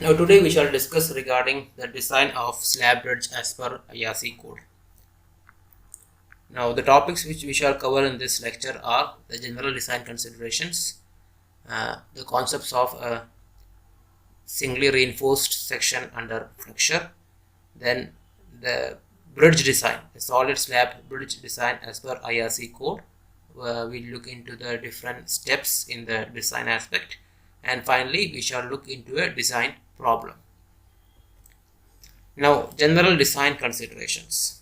Now today we shall discuss regarding the design of slab bridge as per IRC code. Now the topics which we shall cover in this lecture are the general design considerations, the concepts of a singly reinforced section under flexure, then the bridge design, a solid slab bridge design as per IRC code. We look into the different steps in the design aspect, and finally we shall look into a design problem. Now, general design considerations.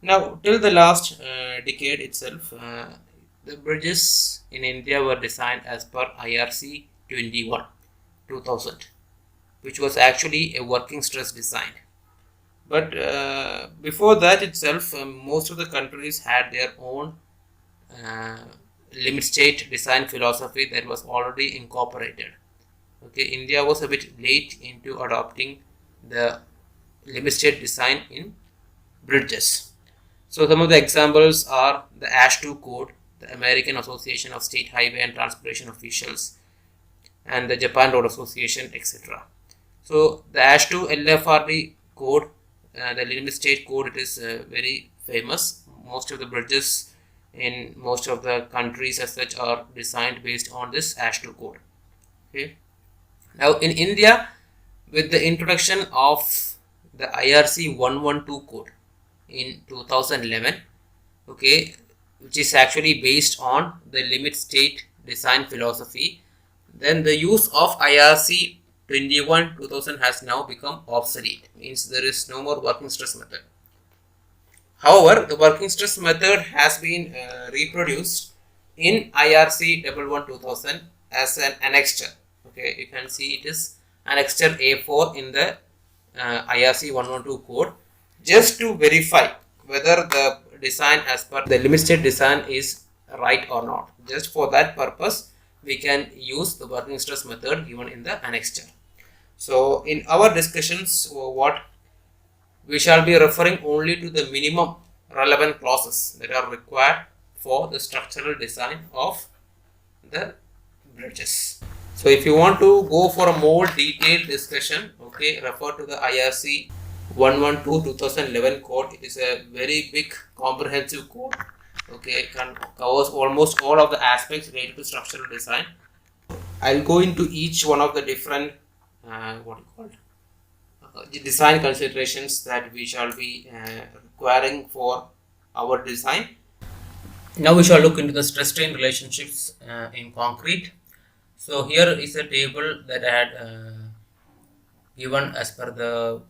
Now, till the last decade itself, the bridges in India were designed as per IRC 21 2000, which was actually a working stress design. But before that itself, most of the countries had their own uh, limit state design philosophy that was already incorporated. Okay, India was a bit late into adopting the limit state design in bridges. So some of the examples are the ASH2 code, the American Association of State Highway and Transportation Officials, and the Japan Road Association, etc. So the ASH2 LFRD code, the limit state code, it is very famous. Most of the bridges in most of the countries as such are designed based on this ASH2 code. Okay. Now in India, with the introduction of the IRC 112 code in 2011, okay, which is actually based on the limit state design philosophy, then the use of IRC 21 2000 has now become obsolete. Means there is no more working stress method. However, the working stress method has been reproduced in IRC 11 2000 as an annexure. Okay, you can see it is annexure A4 in the IRC 112 code, just to verify whether the design as per the limit state design is right or not. Just for that purpose, we can use the working stress method given in the annexure. So in our discussions, what we shall be referring only to the minimum relevant clauses that are required for the structural design of the bridges. So if you want to go for a more detailed discussion, okay, refer to the IRC 112 2011 code. It is a very big comprehensive code. Okay, covers almost all of the aspects related to structural design. I'll go into each one of the different design considerations that we shall be requiring for our design. Now we shall look into the stress strain relationships in concrete. So here is a table that I had given as per the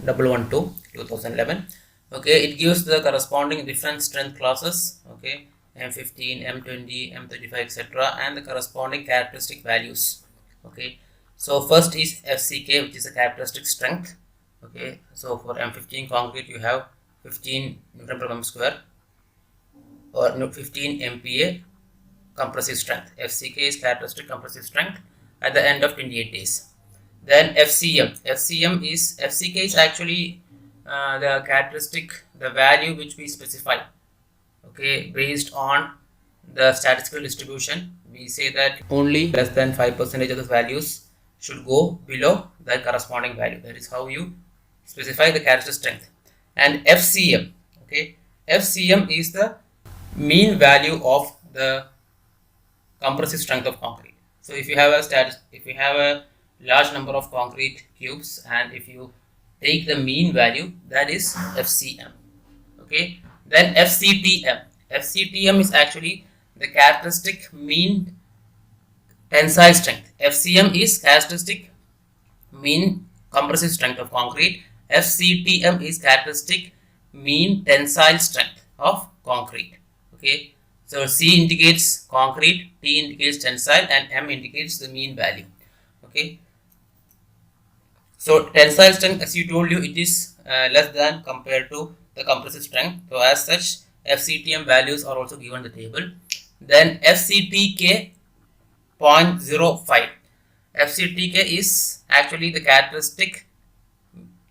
112 2011. Okay, it gives the corresponding different strength classes. Okay, M15, M20, M35, etc., and the corresponding characteristic values. Okay, so first is FCK, which is a characteristic strength. Okay, so for M15 concrete you have 15 Newton per mm square or 15 MPa compressive strength. FCK is characteristic compressive strength at the end of 28 days. Then FCK is actually the characteristic, the value which we specify. Okay, based on the statistical distribution, we say that only less than 5% of the values should go below the corresponding value. That is how you specify the characteristic strength. And FCM, okay, FCM is the mean value of the compressive strength of concrete. So if you have a large number of concrete cubes, and if you take the mean value, that is FCM. Okay, then FCTM is actually the characteristic mean tensile strength. FCM is characteristic mean compressive strength of concrete. FCTM is characteristic mean tensile strength of concrete. Okay, so C indicates concrete, T indicates tensile, and M indicates the mean value. Okay, so tensile strength, as you told you, it is less than compared to the compressive strength. So as such, FCTM values are also given in the table. Then FCTK 0.05. FCTK is actually the characteristic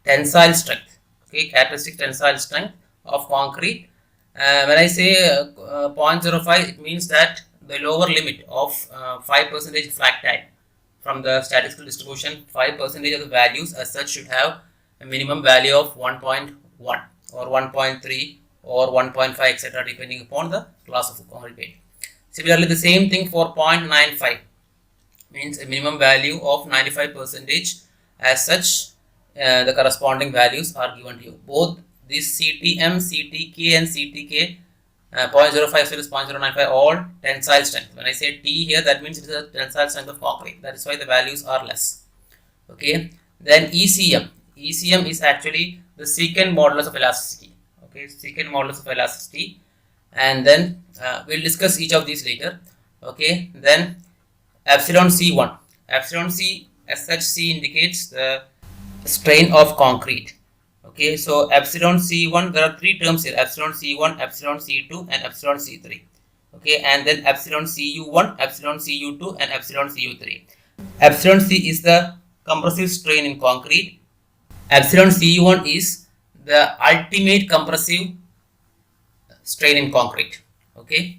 tensile strength. Okay, characteristic tensile strength of concrete. When I say 0.05, it means that the lower limit of 5% from the statistical distribution, 5% of the values as such should have a minimum value of 1.1 or 1.3 or 1.5, etc., depending upon the class of concrete weight. Similarly, the same thing for 0.95 means a minimum value of 95%. As such, the corresponding values are given to you. Both this CTM, CTK and CTK 0.05 is 0.095 all tensile strength. When I say T here, that means it is a tensile strength of concrete. That is why the values are less. Okay. Then ECM. ECM is actually the secant modulus of elasticity. Okay, secant modulus of elasticity, and then we'll discuss each of these later. Okay. Then epsilon C1. Epsilon C, as such, C indicates the strain of concrete. Okay, so epsilon C1, there are three terms here: epsilon C1, epsilon C2 and epsilon C3. Okay, and then epsilon Cu1, epsilon Cu2 and epsilon Cu3. Epsilon C is the compressive strain in concrete. Epsilon Cu1 is the ultimate compressive strain in concrete. Okay,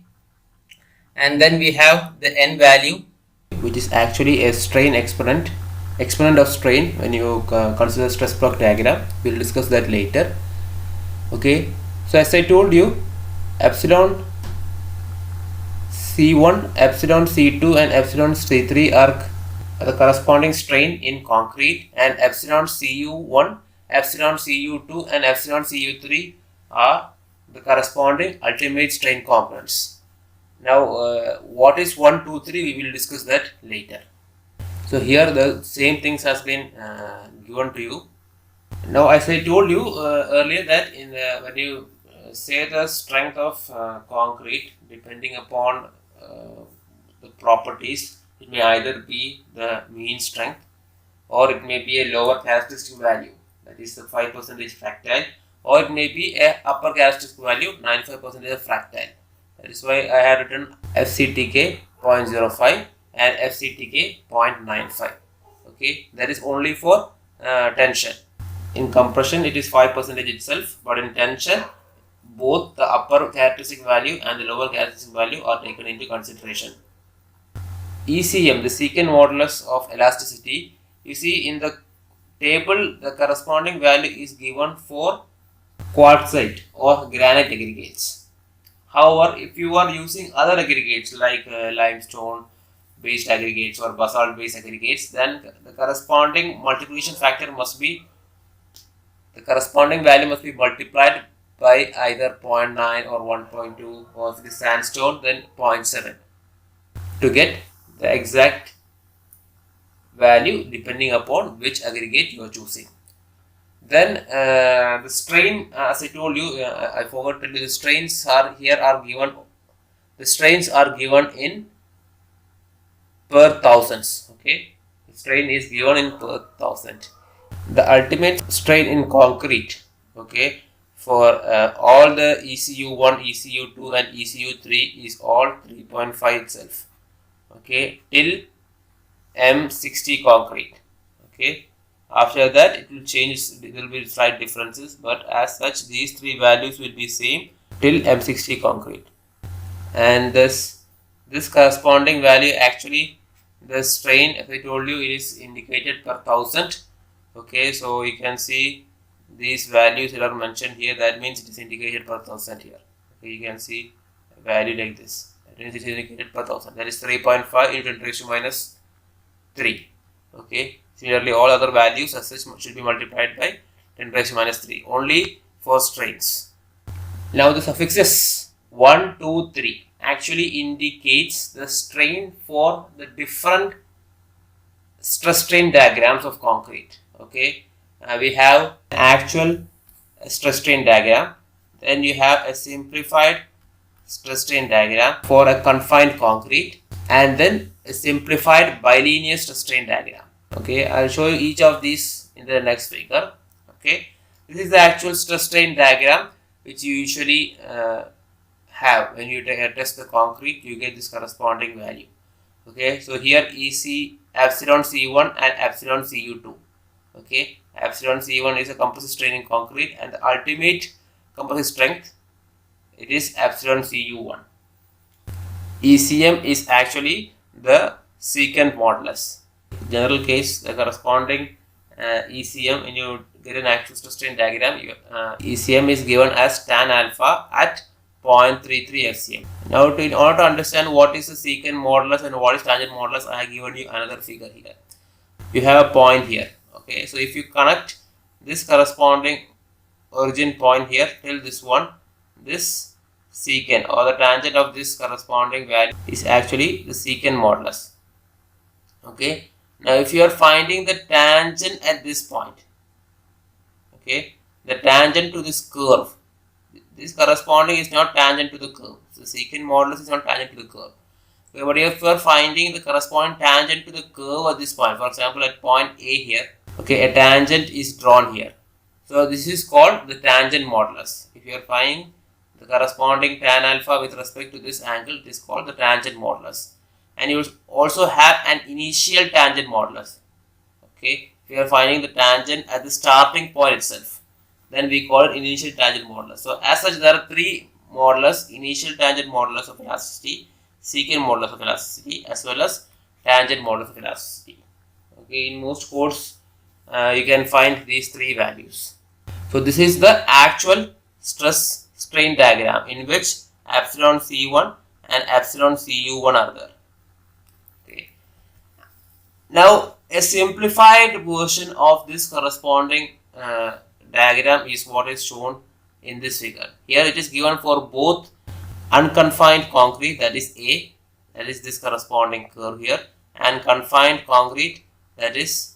and then we have the N value, which is actually a strain exponent of strain when you consider stress block diagram. We'll discuss that later. Okay, so as I told you, epsilon C1, epsilon C2 and epsilon C3 are the corresponding strain in concrete, and epsilon Cu1, epsilon Cu2 and epsilon Cu3 are the corresponding ultimate strain components. Now what is 1, 2, 3, we will discuss that later. So here the same things has been given to you. Now, as I told you earlier, that in when you say the strength of concrete, depending upon the properties, it may either be the mean strength or it may be a lower characteristic value, that is the 5% fractile, or it may be a upper characteristic value, 95% fractile. That is why I have written FCTK 0.05 and FCTK 0.95. Okay, that is only for tension. In compression it is 5% itself, but in tension both the upper characteristic value and the lower characteristic value are taken into consideration. ECM, the secant modulus of elasticity, you see in the table the corresponding value is given for quartzite or granite aggregates. However, if you are using other aggregates like limestone based aggregates or basalt based aggregates, then the corresponding multiplication factor must be, the corresponding value must be multiplied by either 0.9 or 1.2, or if it is sandstone then 0.7 to get the exact value depending upon which aggregate you are choosing. Then the strain, as I told you, I forgot to tell you, the strains are here are given. The strains are given in per thousands. Okay, the strain is given in per thousand. The ultimate strain in concrete, okay, for all the ECU1, ECU2 and ECU3 is all 3.5 itself. Okay, till M60 concrete. Okay, after that it will change, there will be slight differences, but as such these three values will be same till M60 concrete. And this corresponding value, actually the strain, as I told you, it is indicated per thousand. Okay, so you can see these values that are mentioned here, that means it is indicated per thousand here. Okay, you can see a value like this, that means it is indicated per thousand, that is 3.5 into 10 raised to minus 3. Okay, similarly all other values as such should be multiplied by 10 raised to minus 3 only for strains. Now the suffixes 1, 2, 3 actually indicates the strain for the different stress strain diagrams of concrete. Okay, we have actual stress strain diagram, then you have a simplified stress strain diagram for a confined concrete, and then a simplified bilinear stress strain diagram. Okay, I'll show you each of these in the next figure. Okay, this is the actual stress strain diagram which you usually have when you test the concrete. You get this corresponding value. Okay, so here EC epsilon C1 and epsilon Cu2. Okay, epsilon C1 is a compressive strain in concrete, and the ultimate compressive strength, it is epsilon Cu1. ECM is actually the secant modulus. General case, the corresponding ECM, when you get an actual stress strain diagram, ECM is given as tan alpha at 0.33 FCM. Now, in order to understand what is the secant modulus and what is tangent modulus, I have given you another figure here. You have a point here. Okay, so if you connect this corresponding origin point here till this one, this secant or the tangent of this corresponding value is actually the secant modulus. Okay, now if you are finding the tangent at this point, okay, the tangent to this curve, this corresponding is not tangent to the curve. So the secant modulus is not tangent to the curve. Okay, but if you are finding the corresponding tangent to the curve at this point, for example at point A here, okay, a tangent is drawn here. So this is called the tangent modulus. If you are finding the corresponding tan alpha with respect to this angle, it is called the tangent modulus. And you also have an initial tangent modulus. Okay, if you are finding the tangent at the starting point itself, then we call it initial tangent modulus. So as such, there are three modulus: initial tangent modulus of elasticity, secant modulus of elasticity, as well as tangent modulus of elasticity. Okay, in most codes, you can find these three values. So this is the actual stress strain diagram in which epsilon C1 and epsilon Cu1 are there. Okay. Now a simplified version of this corresponding diagram is what is shown in this figure. Here it is given for both unconfined concrete, that is A, that is this corresponding curve here, and confined concrete, that is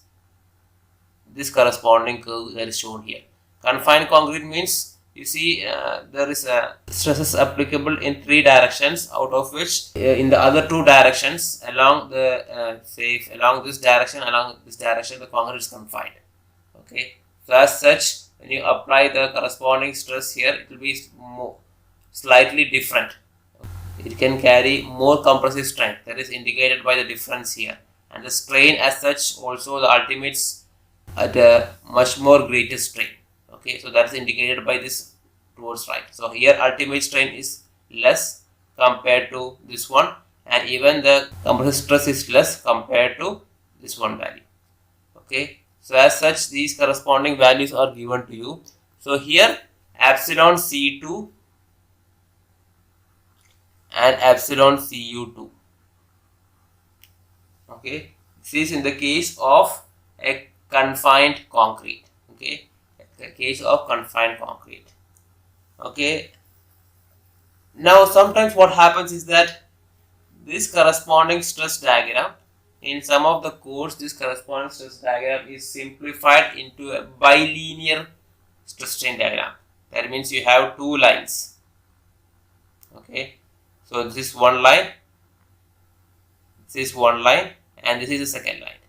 this corresponding curve that is shown here. Confined concrete means, you see, there is stresses applicable in three directions, out of which in the other two directions along the along this direction, the concrete is confined. Okay, so as such, when you apply the corresponding stress here, it will be slightly different. It can carry more compressive strength, that is indicated by the difference here, and the strain as such also the ultimates at a much more greater strain. Okay, so that is indicated by this towards right. So here ultimate strain is less compared to this one, and even the compressive stress is less compared to this one value. Okay, so as such, these corresponding values are given to you. So here epsilon C2 and epsilon Cu2. Okay, this is in the case of a confined concrete. Okay, the case of confined concrete. Okay, now sometimes what happens is that this corresponding stress diagram, in some of the codes, this corresponding stress diagram is simplified into a bilinear stress strain diagram. That means you have two lines. Okay, so this is one line, this is one line, and this is the second line.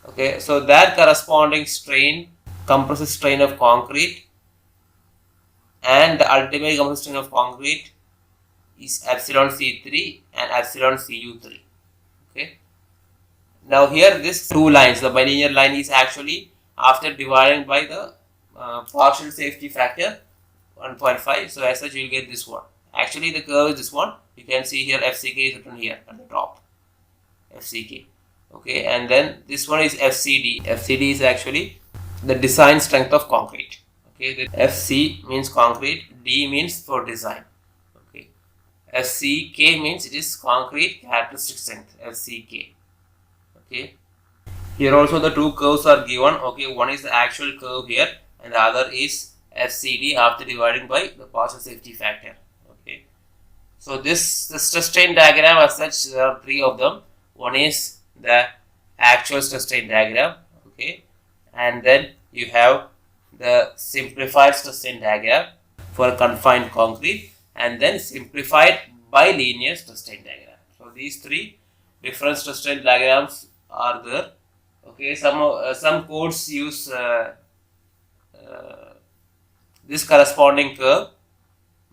Okay, so that corresponding strain, compressive strain of concrete, and the ultimate compressive strain of concrete is epsilon C3 and epsilon Cu3. Okay, now here this two lines, the bilinear line is actually after dividing by the partial safety factor 1.5, so as such you will get this one. Actually the curve is this one. You can see here FCK is written here at the top, FCK. Okay, and then this one is FCD. FCD is actually the design strength of concrete. Okay, the FC means concrete, D means for design. Okay, FCK means it is concrete characteristic strength, FCK. Okay, here also the two curves are given. Okay, one is the actual curve here, and the other is FCD after dividing by the partial safety factor. Okay, so the stress strain diagram as such, there are three of them. One is the actual stress strain diagram. Okay, and then you have the simplified stress strain diagram for confined concrete, and then simplified bilinear stress strain diagram. So these three different stress strain diagrams are there. Okay, some codes use this corresponding curve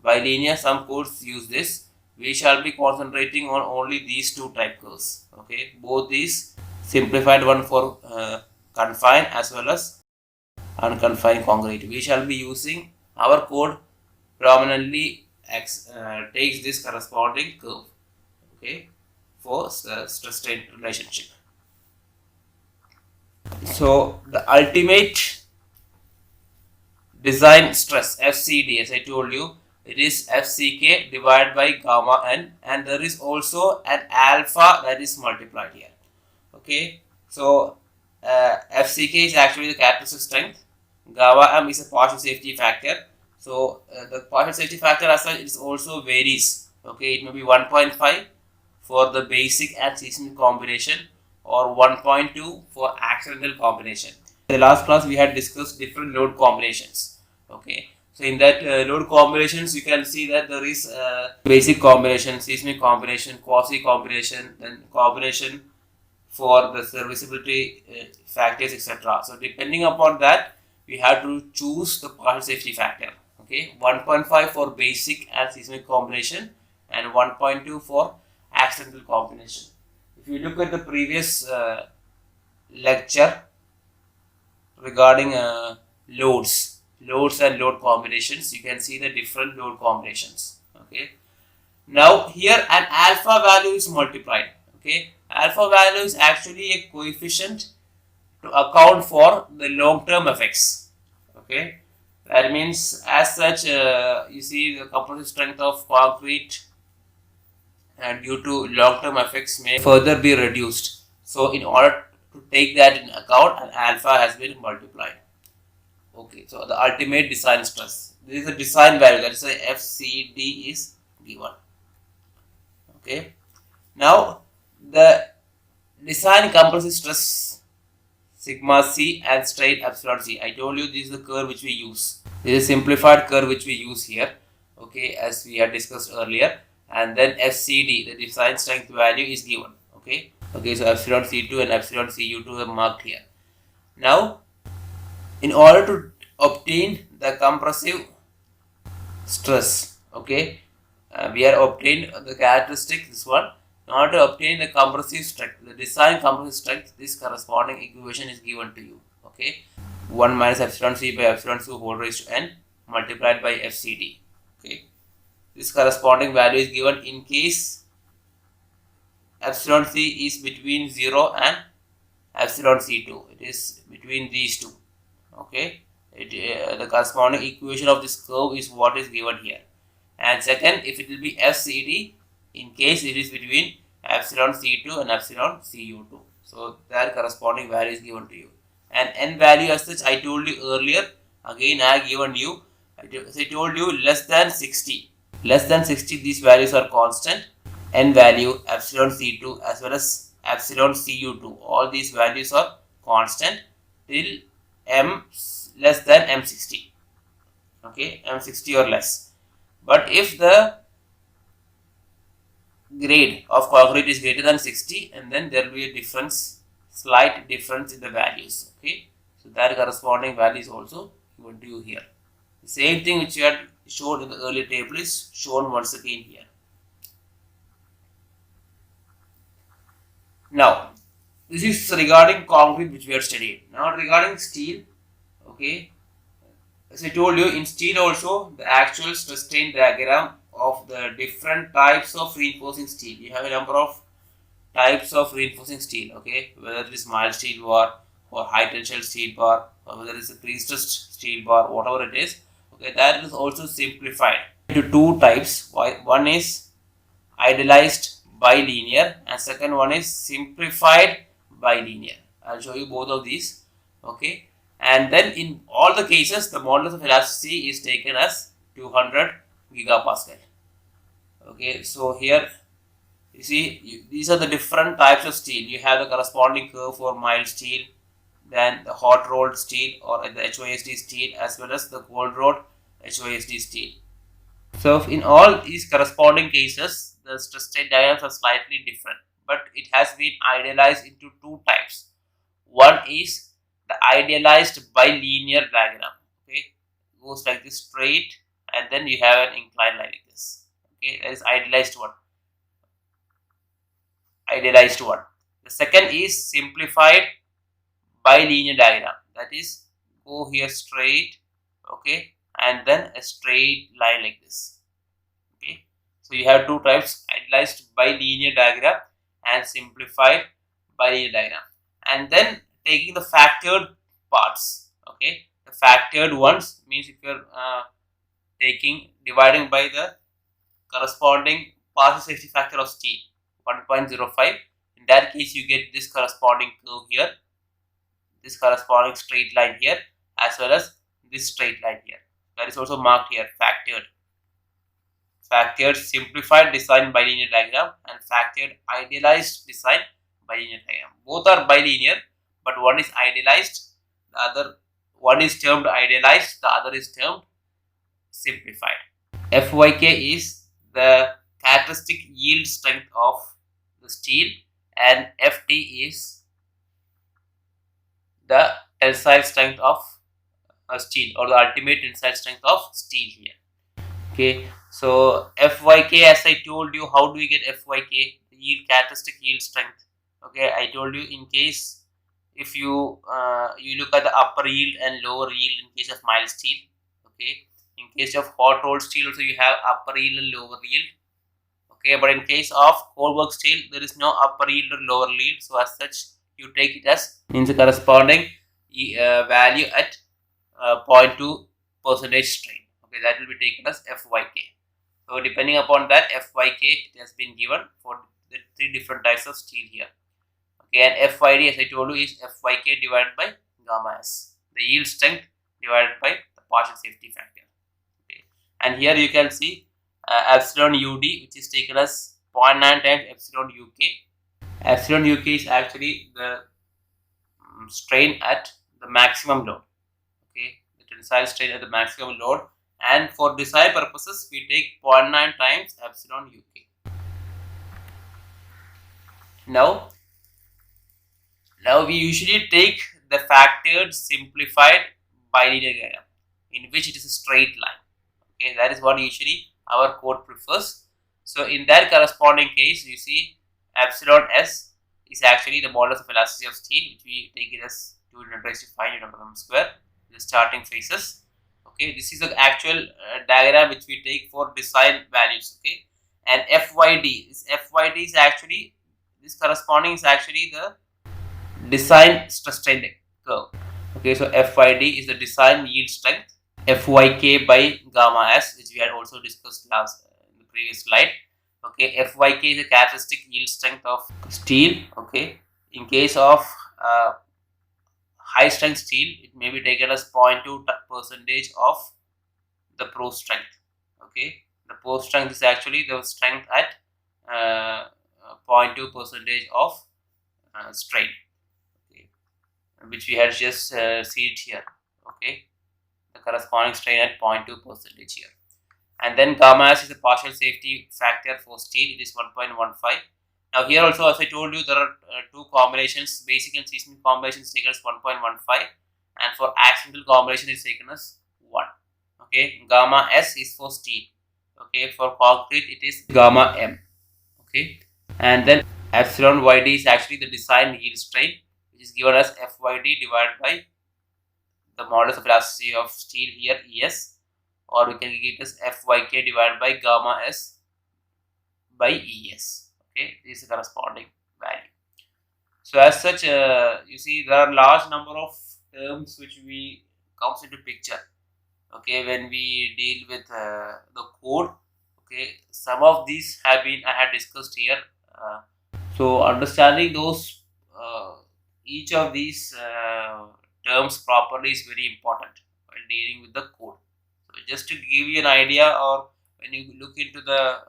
bilinear, some codes use this. We shall be concentrating on only these two type curves. Okay, both these simplified one for confined as well as unconfined concrete. We shall be using our code predominantly takes this corresponding curve. Okay, for stress strain relationship. So the ultimate design stress, FCD, as I told you, it is FCK divided by gamma n, and there is also an alpha that is multiplied here. Okay, so FCK is actually the characteristic strength, gamma m is a partial safety factor. So the partial safety factor as such it also varies. Okay, it may be 1.5 for the basic and seasonal combination, or 1.2 for accidental combination. In the last class we had discussed different load combinations. Okay, so in that load combinations you can see that there is basic combination, seismic combination, quasi combination, then combination for the serviceability factors, etc. So depending upon that we have to choose the partial safety factor. Okay, 1.5 for basic and seismic combination and 1.2 for accidental combination. If you look at the previous lecture regarding loads and load combinations, you can see the different load combinations. Okay, now here an alpha value is multiplied. Okay, alpha value is actually a coefficient to account for the long-term effects. Okay, that means as such you see the compressive strength of concrete and due to long-term effects may further be reduced. So in order to take that in account, an alpha has been multiplied. Okay, so the ultimate design stress, this is a design value, that is a FCD is given. Okay, now the design compressive stress sigma c and strain epsilon c. I told you this is the curve which we use. This is a simplified curve which we use here. Okay, as we had discussed earlier, and then FCD, the design strength value, is given. Okay, so epsilon C2 and epsilon Cu2 are marked here. Now, in order to obtain the compressive stress, okay, we are obtained the characteristic, this one. In order to obtain the compressive strength, the design compressive strength, this corresponding equation is given to you. Okay, 1 minus epsilon C by epsilon C whole raised to n multiplied by FCD. Okay, this corresponding value is given in case epsilon C is between 0 and epsilon C2. It is between these two. Okay, the corresponding equation of this curve is what is given here. And second, if it will be FCD in case it is between epsilon C2 and epsilon Cu2. So that corresponding value is given to you. And n value as such I told you earlier, again I have given you, as I told you, less than 60. Less than 60 these values are constant. N value, epsilon C2 as well as epsilon Cu2, all these values are constant till m less than m60. Okay, m60 or less. But if the grade of concrete is greater than 60, and then there will be a difference, slight difference in the values. Okay, so that corresponding value is also given to you here. The same thing which you had shown in the earlier table is shown once again here. Now, this is regarding concrete which we have studied. Now regarding steel, okay, as I told you, in steel also the actual stress strain diagram of the different types of reinforcing steel. You have a number of types of reinforcing steel. Okay, whether it is mild steel bar or high tensile steel bar, or whether it is a pre-stressed steel bar, whatever it is. Okay, that is also simplified into two types. One is idealized bilinear and second one is simplified bilinear. I'll show you both of these. Okay, and then in all the cases the modulus of elasticity is taken as 200 gigapascal. Okay, so here you see these are the different types of steel. You have the corresponding curve for mild steel, then the hot rolled steel or the HYSD steel, as well as the cold rolled HYSD steel. So in all these corresponding cases, the stress strain diagrams are slightly different, but it has been idealized into two types. One is the idealized bilinear diagram. Okay, it goes like this straight, and then you have an inclined line like this. Okay, that is idealized one. Idealized one. The second is simplified bilinear diagram. That is, go here straight, okay, and then a straight line like this. Okay, so you have two types: idealized bilinear diagram and simplified bilinear diagram, and then taking the factored parts. Okay, the factored ones means if you're dividing by the corresponding partial safety factor of steel 1.05. In that case, you get this corresponding curve here, this corresponding straight line here, as well as this straight line here. That is also marked here, factored. Factored simplified design bilinear diagram and factored idealized design bilinear diagram. Both are bilinear, but one is idealized, the other one is termed idealized, the other is termed simplified. FYK is the characteristic yield strength of the steel, and FT is the tensile strength of steel, or the ultimate tensile strength of steel here. Okay, so FYK, as I told you, how do we get FYK? The yield characteristic yield strength. Okay, I told you, in case if you you look at the upper yield and lower yield in case of mild steel. Okay, in case of hot rolled steel also you have upper yield and lower yield. Okay, but in case of cold work steel there is no upper yield or lower yield, so as such you take it as means the corresponding value at 0.2 percentage strain. Okay, that will be taken as FYK. So depending upon that FYK, it has been given for the three different types of steel here. Okay, and FYD, as I told you, is FYK divided by gamma S, the yield strength divided by the partial safety factor. Okay, and here you can see epsilon UD, which is taken as 0.9 times epsilon UK. Epsilon UK is actually the strain at the maximum load. Okay, the tensile strain at the maximum load, and for design purposes we take 0.9 times epsilon UK. Now we usually take the factored simplified bilinear diagram in which it is a straight line. Okay, that is what usually our code prefers. So in that corresponding case, you see epsilon S is actually the modulus of elasticity of steel, which we take it as 2 × 10⁵ Newton/m square, the starting phases. Okay, this is the actual diagram which we take for design values. Okay, and FYD is actually, this corresponding is actually the design stress strain curve. Okay, so FYD is the design yield strength, FYK by gamma S, which we had also discussed in the previous slide. Okay, FYK is the characteristic yield strength of steel. Okay, in case of high strength steel, it may be taken as 0.2 percentage of the pro strength. Okay, the pro strength is actually the strength at 0.2 percentage of strain. Okay, which we had just seen it here. Okay, the corresponding strain at 0.2 percentage here. And then gamma S is the partial safety factor for steel, it is 1.15. Now here also, as I told you, there are two combinations, basic and seismic combinations taken as 1.15, and for accidental combination is taken as 1. Okay, gamma S is for steel. Okay, for concrete it is gamma M. Okay, and then epsilon YD is actually the design yield strain, which is given as FYD divided by the modulus of elasticity of steel here, ES, or we can get it as FYK divided by gamma S by ES. Okay, this is the corresponding value. So as such, you see there are large number of terms which we comes into picture. Okay, when we deal with the code. Okay, some of these have been I had discussed here. So understanding those each of these terms properly is very important while dealing with the code. So just to give you an idea, or when you look into the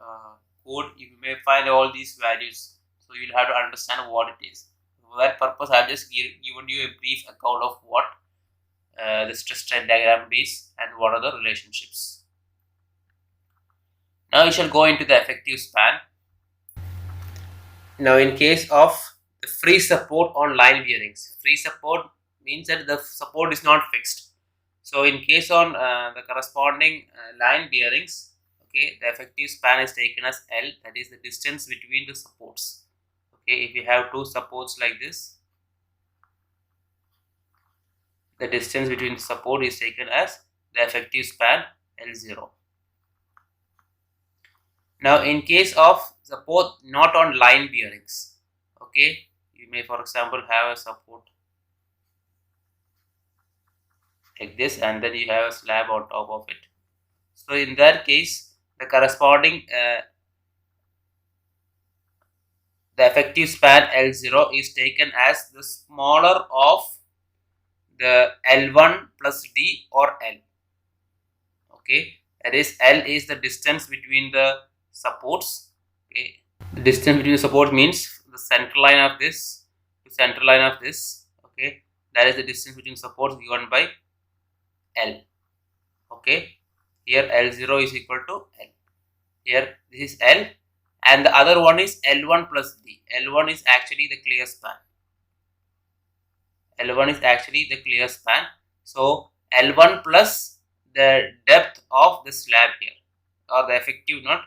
code, you may find all these values. So you'll have to understand what it is. For that purpose, I have just given you a brief account of what the stress strain diagram is and what are the relationships. Now we shall go into the effective span. Now in case of the free support on line bearings, free support means that the support is not fixed. So in case on the corresponding line bearings, okay, the effective span is taken as L, that is the distance between the supports. Okay, if you have two supports like this, the distance between the support is taken as the effective span L0. Now in case of support not on line bearings, Okay, you may for example have a support like this, and then you have a slab on top of it. So in that case, the corresponding the effective span L0 is taken as the smaller of the L1 plus D or L. Okay, that is L is the distance between the supports. Okay, the distance between the support means the center line of this to center line of this. Okay, that is the distance between supports given by L. Okay, here L0 is equal to L. Here this is L, and the other one is L1 plus D. L1 is actually the clear span. L1 is actually the clear span. So L1 plus the depth of the slab here, or the effective, not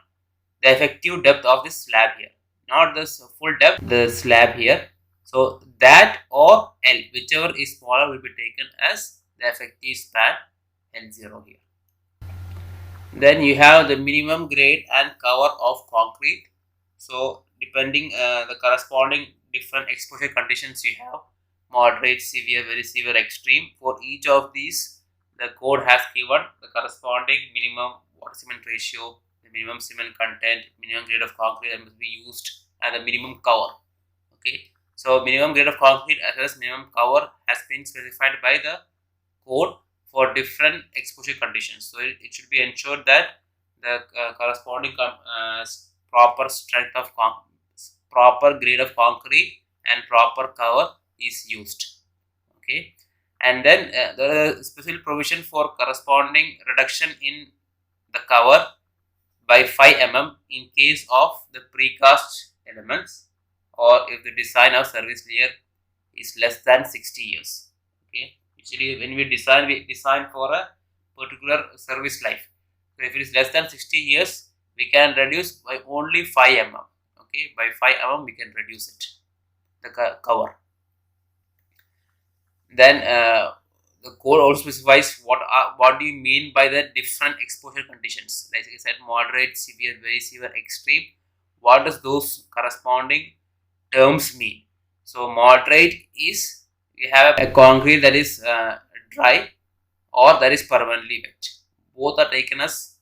the effective depth of the slab here, not the full depth, the slab here. So that or L, whichever is smaller, will be taken as the effective span L0 here. Then you have the minimum grade and cover of concrete. So depending the corresponding different exposure conditions you have, moderate, severe, very severe, extreme. For each of these, the code has given the corresponding minimum water cement ratio, the minimum cement content, minimum grade of concrete that must be used, and the minimum cover. Okay, so minimum grade of concrete as well as minimum cover has been specified by the code for different exposure conditions. So it should be ensured that the corresponding proper strength of proper grade of concrete and proper cover is used. Okay, and then there is a special provision for corresponding reduction in the cover by 5 mm in case of the precast elements, or if the design of service layer is less than 60 years. Okay, usually when we design for a particular service life. So if it is less than 60 years, we can reduce by only 5 mm. Okay, by 5 mm we can reduce it, the cover. Then the code also specifies what do you mean by the different exposure conditions. Like I said, moderate, severe, very severe, extreme. What does those corresponding terms mean? So moderate is we have a concrete that is dry or that is permanently wet. Both are taken as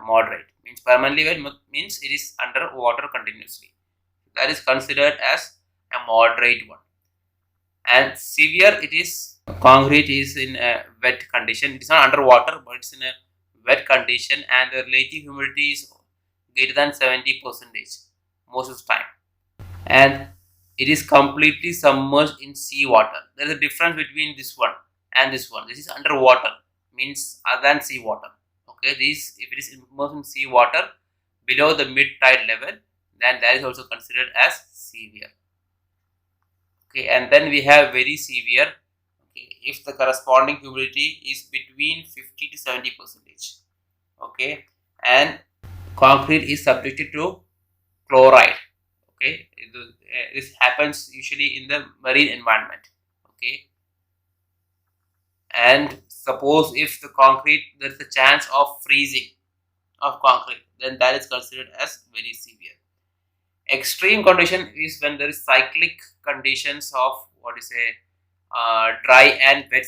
moderate. Means permanently wet means it is under water continuously. That is considered as a moderate one. And severe, it is concrete is in a wet condition. It is not underwater, but it's in a wet condition, and the relative humidity is greater than 70% most of the time, and it is completely submerged in sea water. There is a difference between this one and this one. This is underwater, means other than sea water. Okay, this, if it is immersed in sea water below the mid tide level, then that is also considered as severe. Okay, and then we have very severe. Okay, if the corresponding humidity is between 50 to 70%. Okay, and concrete is subjected to chloride. Okay, this happens usually in the marine environment. Okay, and suppose if the concrete, there is a chance of freezing of concrete, then that is considered as very severe. Extreme condition is when there is cyclic conditions of what is a dry and wet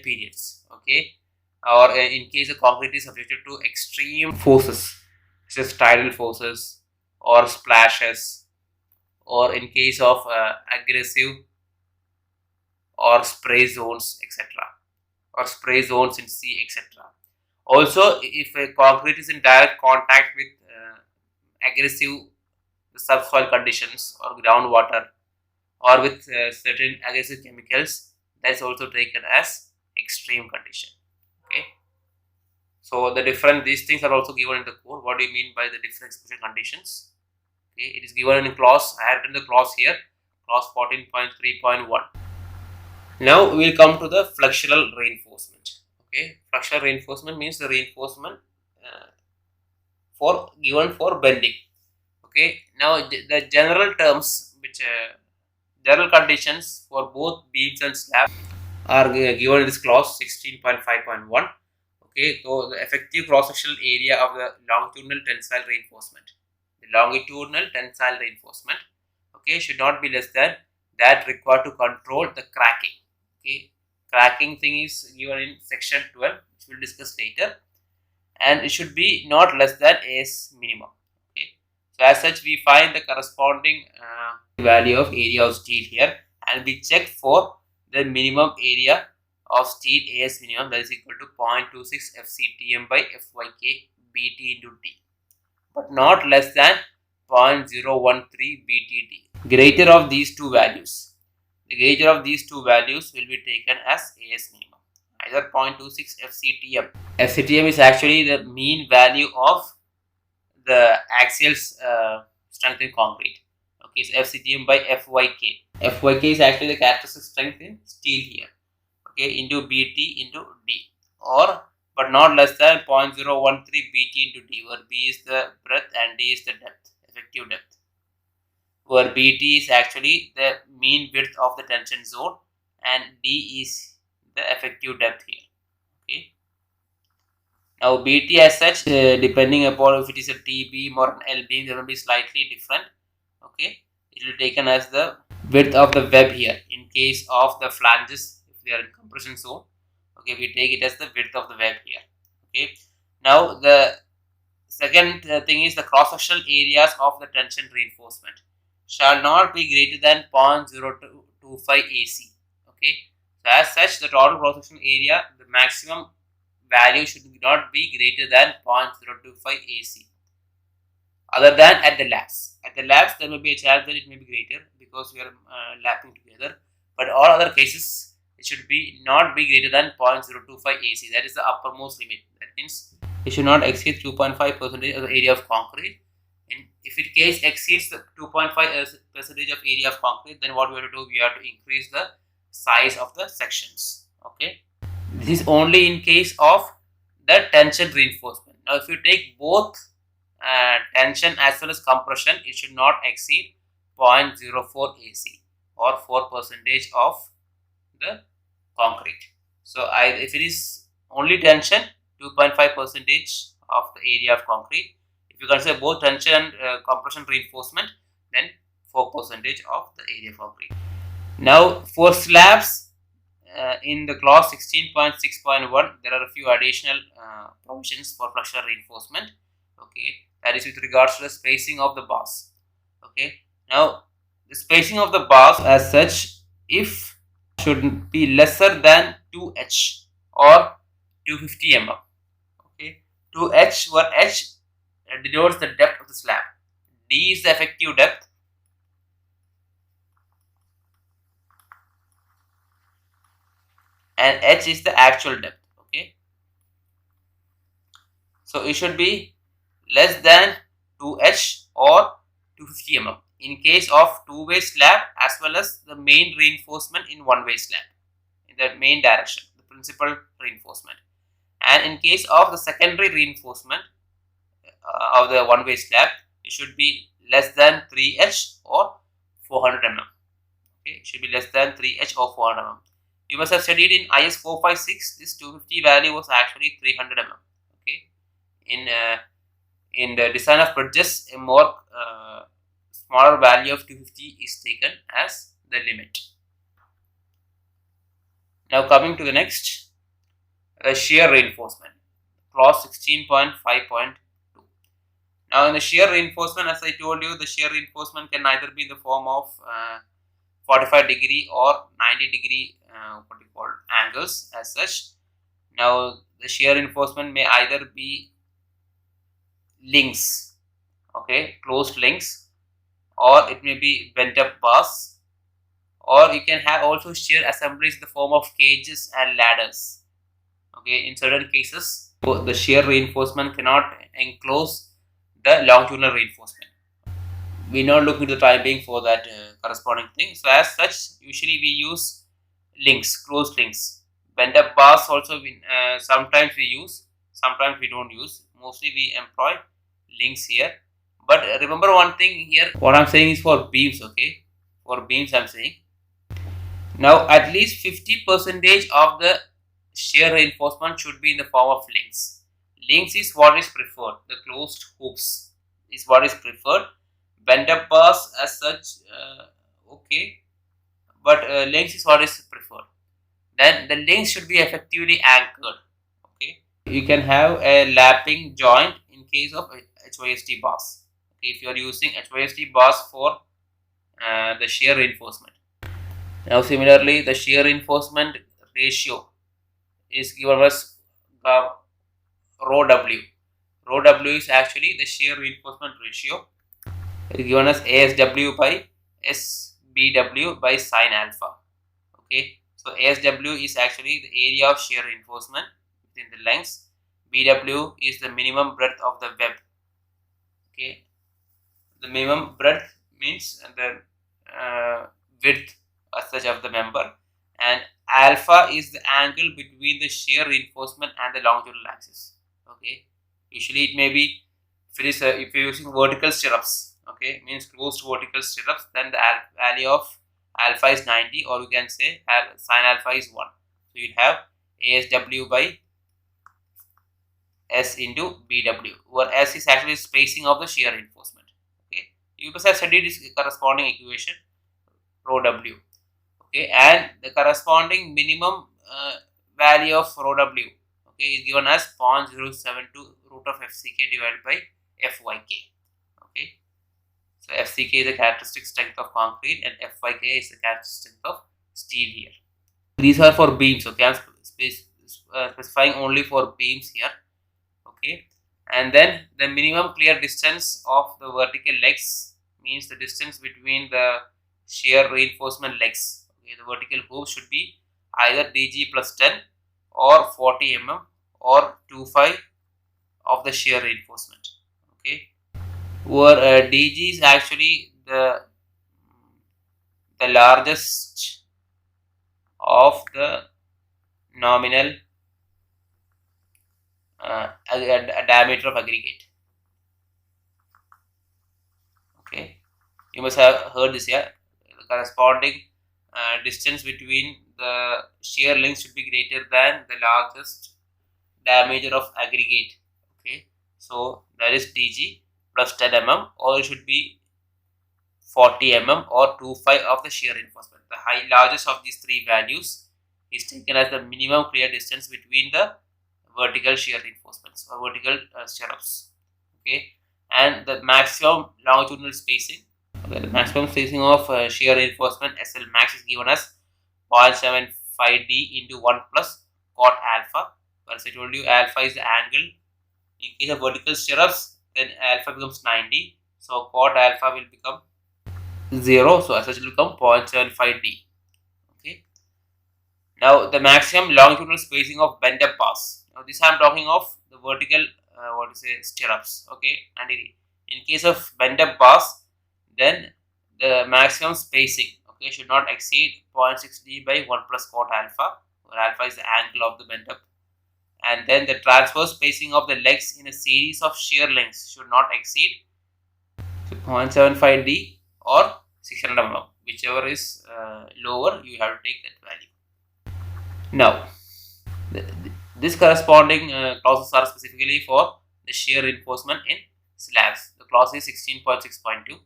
periods. Okay, or in case the concrete is subjected to extreme forces such as tidal forces or splashes, or in case of aggressive or spray zones, etc., or spray zones in sea, etc. Also, if a concrete is in direct contact with aggressive subsoil conditions or groundwater, or with certain aggressive chemicals, that is also taken as extreme condition. Okay, so these things are also given in the code. What do you mean by the different exposure conditions? Okay, it is given in clause. I have written the clause here, clause 14.3.1. Now we will come to the flexural reinforcement. Okay, flexural reinforcement means the reinforcement given for bending. Okay, now the general terms, which general conditions for both beams and slabs are given in this clause 16.5.1. Okay, so the effective cross-sectional area of the longitudinal tensile reinforcement. the longitudinal tensile reinforcement, okay, should not be less than that required to control the cracking. Okay, cracking thing is given in section 12, which we'll discuss later, and it should be not less than AS minimum. Okay, so as such, we find the corresponding value of area of steel here, and we check for the minimum area of steel AS minimum, that is equal to 0.26 FCTM by FYK BT into D, but not less than 0.013 BTD. Greater of these two values, the greater of these two values will be taken as AS minimum, either 0.26 FCTM. FCTM is actually the mean value of the axial strength in concrete. Okay, so FCTM by FYK. FYK is actually the characteristic strength in steel here. Okay, into BT into D, or but not less than 0.013 BT into D, where B is the breadth and D is the depth, effective depth, where BT is actually the mean width of the tension zone and D is the effective depth here. Okay. Now BT as such, depending upon if it is a T beam or an L beam, there will be slightly different. Okay, it will be taken as the width of the web here. In case of the flanges, if they are in compression zone, okay, we take it as the width of the web here. Okay. Now the second thing is the cross-sectional areas of the tension reinforcement shall not be greater than 0.025 AC. Okay, so as such, the total cross-sectional area, the maximum value should not be greater than 0.025 AC, other than at the labs. At the labs, there may be a chance that it may be greater because we are lapping together, but all other cases, it should be not be greater than 0.025 AC. That is the uppermost limit. That means it should not exceed 2.5% of the area of concrete. And if it case exceeds the 2.5% of area of concrete, then what we have to do? We have to increase the size of the sections. Okay, this is only in case of the tension reinforcement. Now, if you take both tension as well as compression, it should not exceed 0.04 AC or 4% of the concrete. So, if it is only tension, 2.5% of the area of concrete. If you consider both tension and compression reinforcement, then 4% of the area of concrete. Now, for slabs, in the clause 16.6.1, there are a few additional provisions for flexural reinforcement. Okay, that is with regards to the spacing of the bars. Okay, now the spacing of the bars as such, if should be lesser than 2H or 250 mm. Okay, 2H, where H denotes the depth of the slab, D is the effective depth, and H is the actual depth. Okay, so it should be less than 2H or 250 mm in case of two-way slab as well as the main reinforcement in one-way slab, in the main direction, the principal reinforcement. And in case of the secondary reinforcement of the one-way slab, it should be less than 3H or 400 mm. Okay, it should be less than 3H or 400 mm. You must have studied in IS 456, this 250 value was actually 300 mm. Okay, in the design of bridges, a more smaller value of 250 is taken as the limit. Now coming to the next, shear reinforcement, clause 16.5.2. Now in the shear reinforcement, as I told you, the shear reinforcement can either be in the form of 45 degree or 90 degree what you call angles as such. Now the shear reinforcement may either be links, okay, closed links, or it may be bent up bars, or you can have also shear assemblies in the form of cages and ladders. Okay, in certain cases, the shear reinforcement cannot enclose the longitudinal reinforcement. We not look into the time being for that corresponding thing. So as such, usually we use links, closed links. Bent up bars also sometimes we use, sometimes we don't use. Mostly we employ links here. But remember one thing here, what I'm saying is for beams, okay? For beams I'm saying. Now at least 50% of the shear reinforcement should be in the form of links. Links is what is preferred, the closed hoops. is what is preferred. Bend up bars as such, okay, but links is what is preferred. Then the links should be effectively anchored. Okay, you can have a lapping joint in case of HYSD bars. Okay, if you are using HYSD bars for the shear reinforcement. Now, similarly, the shear reinforcement ratio is given as rho W. Rho W is actually the shear reinforcement ratio. It is given as ASW by SBW by sine alpha. Okay, so ASW is actually the area of shear reinforcement within the lengths. BW is the minimum breadth of the web. Okay, the minimum breadth means the width as such of the member, and alpha is the angle between the shear reinforcement and the longitudinal axis. Okay, usually it may be if you're using vertical stirrups. Okay, means closed vertical stirrups, then the value of alpha is 90, or you can say sine alpha is 1. So you have ASW by S into BW, where S is actually spacing of the shear reinforcement. Okay, you must have studied this corresponding equation, rho W. Okay, and the corresponding minimum value of rho W, okay, is given as 0.072 root of FCK divided by FYK. Okay, so FCK is the characteristic strength of concrete and FYK is the characteristic strength of steel here. These are for beams. Okay, I'm specifying only for beams here. Okay, and then the minimum clear distance of the vertical legs means the distance between the shear reinforcement legs. Okay, the vertical hoops should be either DG plus 10 or 40 mm or 25 of the shear reinforcement. Okay, where DG is actually the largest of the nominal diameter of aggregate. Okay, you must have heard this here. The corresponding distance between the shear length should be greater than the largest diameter of aggregate. Okay, so that is DG plus 10 mm, or it should be 40 mm or 25 of the shear reinforcement. The largest of these three values is taken as the minimum clear distance between the vertical shear reinforcements or vertical stirrups. Okay, and the maximum longitudinal spacing. Okay, the maximum spacing of shear reinforcement SL max is given as 0.75d into 1 plus cot alpha. As I told you, alpha is the angle. In case of vertical stirrups, then alpha becomes 90. So cot alpha will become 0. So as such, it will become 0.75d. Okay. Now the maximum longitudinal spacing of bend up bars. Now this I am talking of the vertical stirrups. Okay, and in case of bend up bars, then the maximum spacing, okay, should not exceed 0.6d by 1 plus cot alpha, where alpha is the angle of the bend up. And then the transverse spacing of the legs in a series of shear lengths should not exceed 0.75d or 600 mm, whichever is lower, you have to take that value. Now, this corresponding clauses are specifically for the shear reinforcement in slabs. The clause is 16.6.2.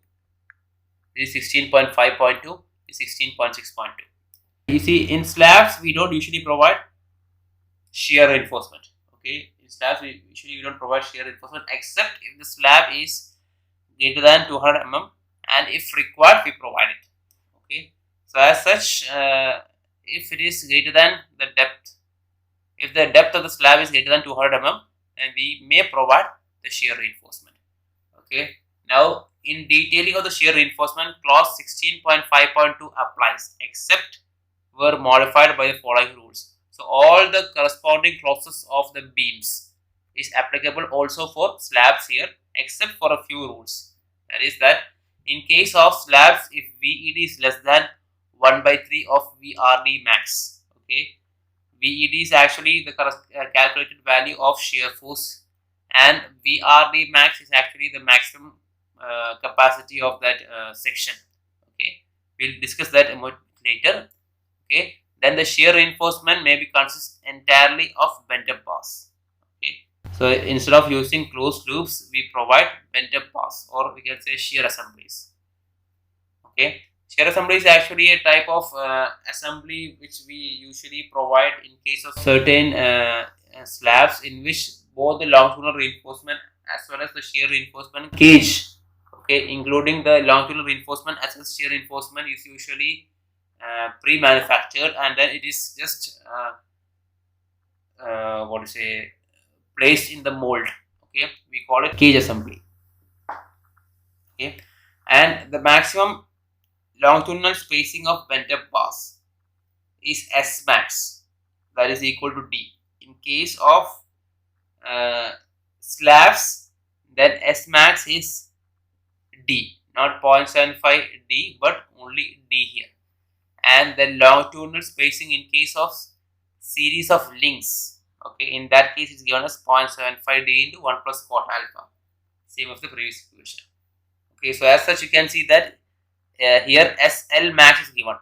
This is 16.5.2. This is 16.6.2. You see, in slabs we don't usually provide shear reinforcement. Okay, in slabs we don't provide shear reinforcement except if the slab is greater than 200 mm, and if required we provide it. Okay, so as such, if it is greater than the depth, if the depth of the slab is greater than 200 mm, then we may provide the shear reinforcement. Okay, now in detailing of the shear reinforcement, clause 16.5.2 applies except were modified by the following rules. So all the corresponding clauses of the beams is applicable also for slabs here, except for a few rules. That is that in case of slabs, if VED is less than 1 by 3 of VRD max, okay, VED is actually the calculated value of shear force, and VRD max is actually the maximum capacity of that section. Okay, we'll discuss that later. Okay, then the shear reinforcement may be consist entirely of bent up bars. Okay, So instead of using closed loops, we provide bent-up bars, or we can say shear assemblies. Okay, shear assembly is actually a type of assembly which we usually provide in case of certain slabs in which both the longitudinal reinforcement as well as the shear reinforcement cage, okay, including the longitudinal reinforcement as well as shear reinforcement, is usually pre-manufactured, and then it is just what to say, placed in the mold. Okay, we call it cage assembly. Okay, and the maximum longitudinal spacing of bent-up bars is S max, that is equal to D. In case of slabs, then S max is D, not 0.75 D, but only D here. And the longitudinal spacing in case of series of links, okay, in that case is given as 0.75 D into 1 plus cot alpha, same as the previous equation. Okay, so as such you can see that here SL max is given.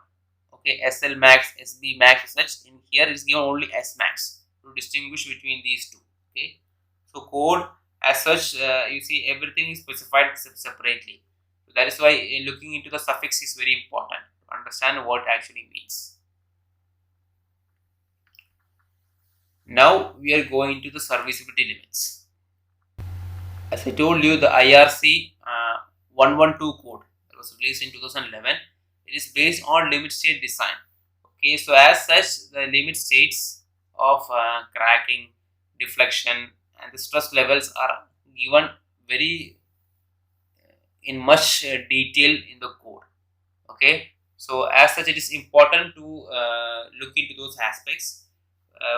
Okay, SL max, SB max, such in here is given only S max to distinguish between these two. Okay, so code as such, you see everything is specified separately. So that is why looking into the suffix is very important to understand what it actually means. Now we are going to the serviceability limits. As I told you, the IRC 112 code that was released in 2011. It is based on limit state design. Okay, so as such, the limit states of cracking, deflection, and the stress levels are given very in much detail in the code. Okay, so as such, it is important to look into those aspects.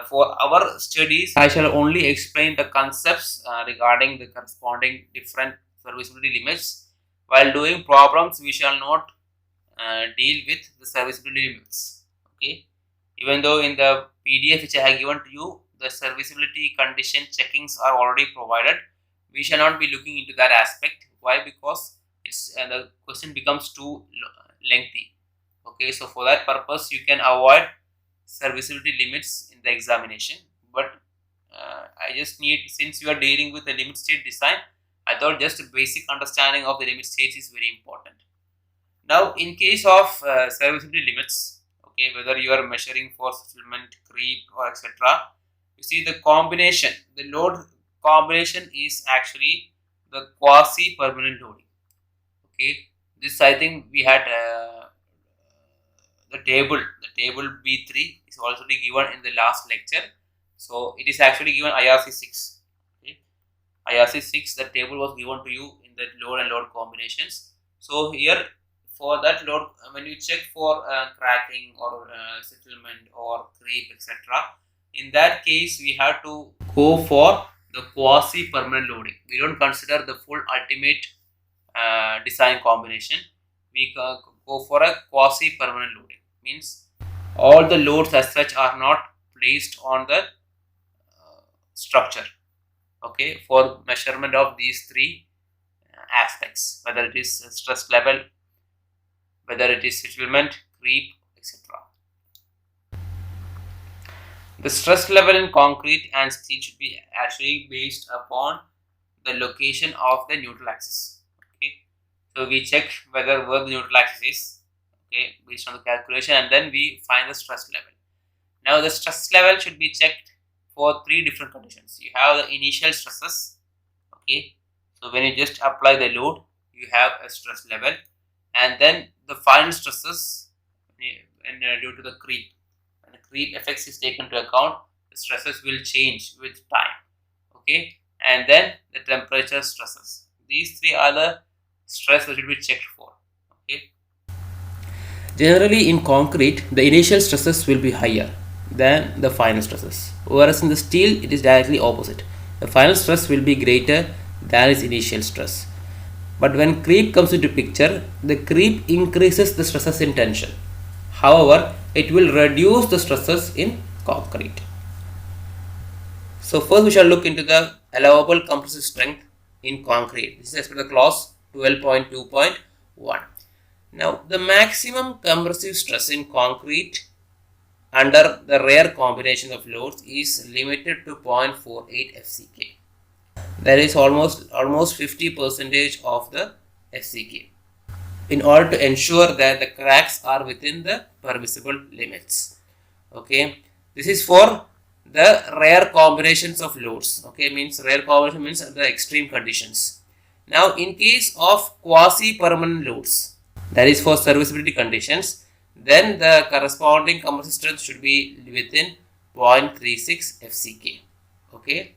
For our studies, I shall only explain the concepts regarding the corresponding different serviceability limits. While doing problems, we shall not deal with the serviceability limits. Okay, even though in the PDF which I have given to you, the serviceability condition checkings are already provided, we shall not be looking into that aspect. Why? Because it's the question becomes too lengthy. Okay, so for that purpose, you can avoid serviceability limits in the examination. But I just need, since you are dealing with the limit state design, I thought just a basic understanding of the limit states is very important. Now, in case of serviceability limits, okay, whether you are measuring for settlement, creep, or etc., you see the combination, the load combination is actually the quasi-permanent loading. Okay, this I think we had the table B3 is already given in the last lecture. So it is actually given IRC 6. Okay, IRC 6, the table was given to you in the load and load combinations. So here, for that load, when you check for cracking or settlement or creep, etc., in that case we have to go for the quasi permanent loading. We don't consider the full ultimate design combination. We go for a quasi permanent loading. Means all the loads as such are not placed on the structure. Okay, for measurement of these three aspects, whether it is stress level, whether it is settlement, creep, etc. The stress level in concrete and steel should be actually based upon the location of the neutral axis. Okay, so we check whether where the neutral axis is, okay, based on the calculation, and then we find the stress level. Now the stress level should be checked for three different conditions. You have the initial stresses. Okay, so when you just apply the load, you have a stress level, and then the final stresses due to the creep. When the creep effects is taken into account, the stresses will change with time. Okay, and then the temperature stresses. These three are the stress that should be checked for. Okay. Generally in concrete, the initial stresses will be higher than the final stresses, whereas in the steel it is directly opposite. The final stress will be greater than its initial stress. But when creep comes into picture, the creep increases the stresses in tension. However, it will reduce the stresses in concrete. So first we shall look into the allowable compressive strength in concrete. This is as per the clause 12.2.1. Now the maximum compressive stress in concrete under the rare combination of loads is limited to 0.48 FCK. There is almost 50% of the FCK, in order to ensure that the cracks are within the permissible limits. Okay, this is for the rare combinations of loads. Okay, means rare combination means the extreme conditions. Now, in case of quasi-permanent loads, that is for serviceability conditions, then the corresponding compressive strength should be within 0.36 FCK. Okay,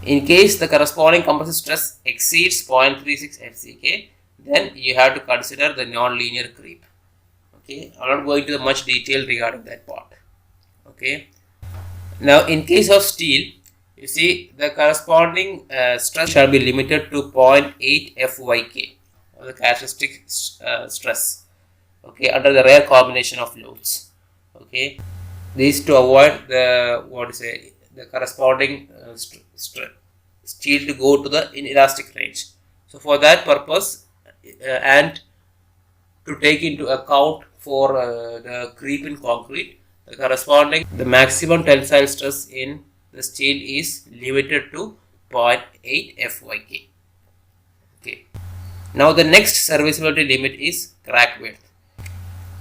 in case the corresponding compressive stress exceeds 0.36 FCK, then you have to consider the non-linear creep. Okay, I'm not going to much detail regarding that part. Okay, now in case of steel, you see the corresponding stress shall be limited to 0.8 FYK, or the characteristic stress. Okay, under the rare combination of loads. Okay, this to avoid the the corresponding steel to go to the inelastic range. So for that purpose, and to take into account for the creep in concrete, the maximum tensile stress in the steel is limited to 0.8 FYK. Okay. Now the next serviceability limit is crack width.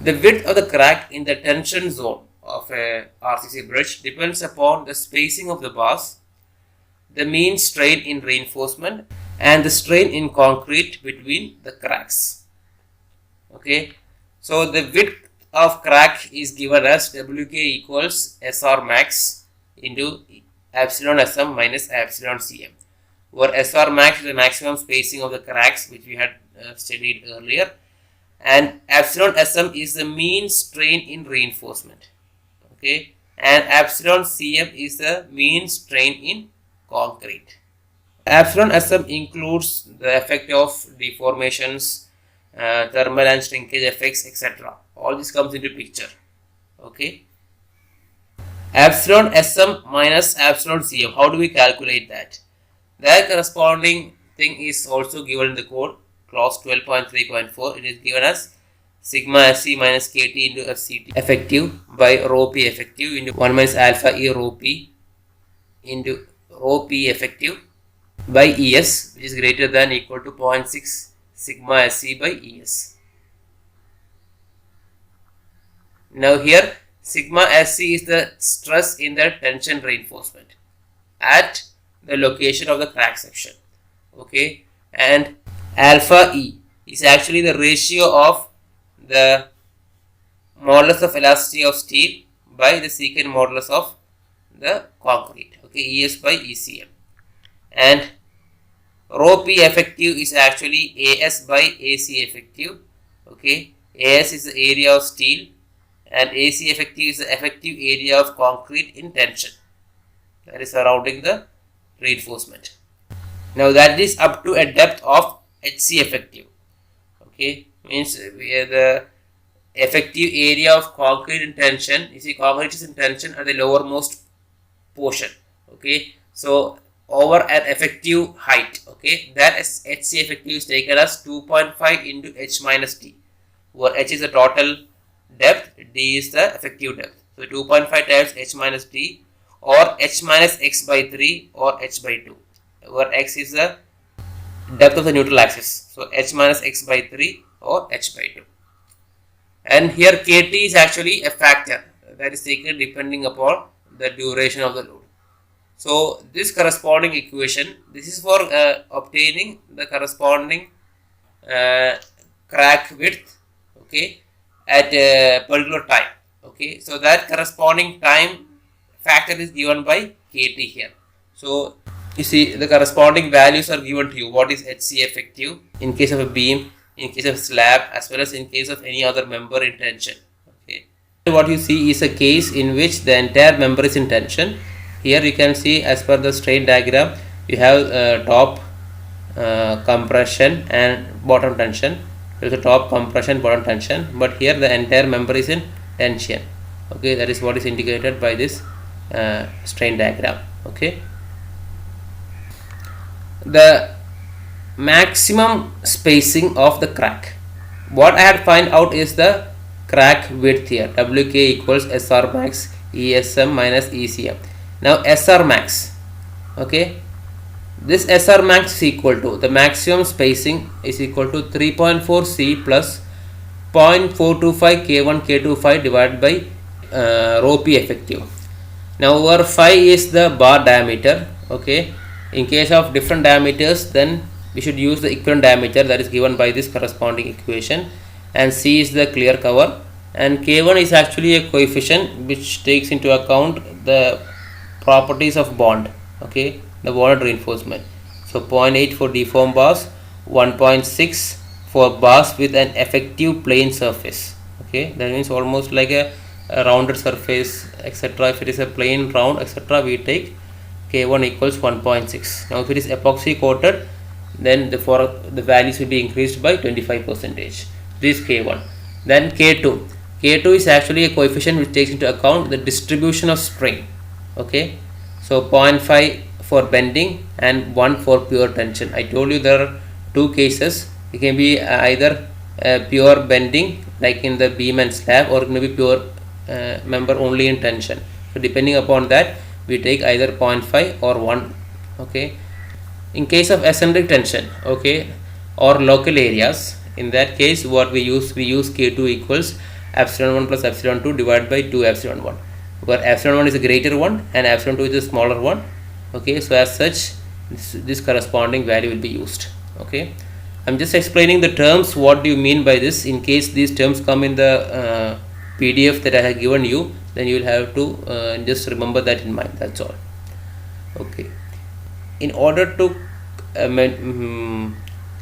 The width of the crack in the tension zone of a RCC bridge depends upon the spacing of the bars, the mean strain in reinforcement, and the strain in concrete between the cracks. Okay, so the width of crack is given as WK equals SR max into epsilon SM minus epsilon CM, where SR max is the maximum spacing of the cracks, which we had studied earlier, and epsilon SM is the mean strain in reinforcement. Okay, and epsilon CM is the mean strain in concrete. Epsilon SM includes the effect of deformations, thermal and shrinkage effects, etc. All this comes into picture. Okay. Epsilon SM minus epsilon CM. How do we calculate that? That corresponding thing is also given in the code, clause 12.3.4. It is given as sigma SC minus KT into FCT effective by rho P effective into 1 minus alpha E rho P into rho P effective by ES, which is greater than or equal to 0.6 sigma SC by ES. Now here sigma SC is the stress in the tension reinforcement at the location of the crack section. Okay, and alpha E is actually the ratio of the modulus of elasticity of steel by the secant modulus of the concrete. Okay, ES by ECM. And rho P effective is actually AS by AC effective. Okay, AS is the area of steel and AC effective is the effective area of concrete in tension, that is surrounding the reinforcement. Now that is up to a depth of HC effective. Okay, means the effective area of concrete in tension. You see, concrete is in tension at the lowermost portion. Okay, so over an effective height, okay, that is HC effective is taken as 2.5 into H minus D, where H is the total depth, D is the effective depth. So 2.5 times H minus D, or H minus X by 3 or H by 2, where X is the depth of the neutral axis. So H minus X by 3 or H by 2. And here KT is actually a factor that is taken depending upon the duration of the load. So this corresponding equation, this is for obtaining the corresponding crack width, okay, at a particular time. Okay, so that corresponding time factor is given by KT here. So you see the corresponding values are given to you. What is HC effective in case of a beam, in case of slab, as well as in case of any other member in tension. Okay, what you see is a case in which the entire member is in tension. Here you can see, as per the strain diagram, you have top compression and bottom tension. There is a top compression, bottom tension, but here the entire member is in tension. Okay, that is what is indicated by this strain diagram. Okay, the maximum spacing of the crack, what I had find out is the crack width here. WK equals SR max ESM minus ECM. Now SR max, okay, this SR max is equal to, the maximum spacing is equal to 3.4 C plus 0.425 K1 K25 divided by rho P effective. Now where phi is the bar diameter, okay. In case of different diameters, then we should use the equivalent diameter that is given by this corresponding equation, and C is the clear cover, and K1 is actually a coefficient which takes into account the properties of bond, okay, the bonded reinforcement. So 0.8 for deformed bars, 1.6 for bars with an effective plane surface, okay, that means almost like a rounded surface, etc. If it is a plain round, etc., we take K1 equals 1.6. Now if it is epoxy coated, then the values will be increased by 25%. This is K1. Then K2. K2 is actually a coefficient which takes into account the distribution of strain, okay. So 0.5 for bending and 1 for pure tension. I told you there are two cases. It can be either pure bending like in the beam and slab, or it may be pure member only in tension. So depending upon that, we take either 0.5 or 1, okay. In case of eccentric tension, okay, or local areas, in that case what we use K2 equals epsilon 1 plus epsilon 2 divided by 2 epsilon 1, where epsilon 1 is a greater one and epsilon 2 is a smaller one, okay. So as such, this corresponding value will be used, okay. I'm just explaining the terms. What do you mean by this? In case these terms come in the PDF that I have given you, then you will have to just remember that in mind. That's all, okay. In order to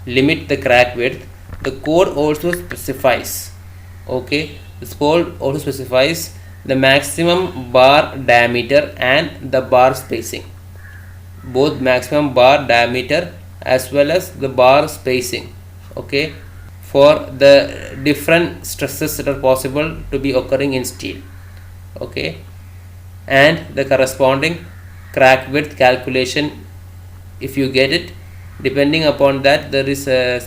limit the crack width, the code also specifies, okay, this code also specifies the maximum bar diameter and the bar spacing, both maximum bar diameter as well as the bar spacing, okay, for the different stresses that are possible to be occurring in steel, okay, and the corresponding crack width calculation, if you get it, depending upon that there is a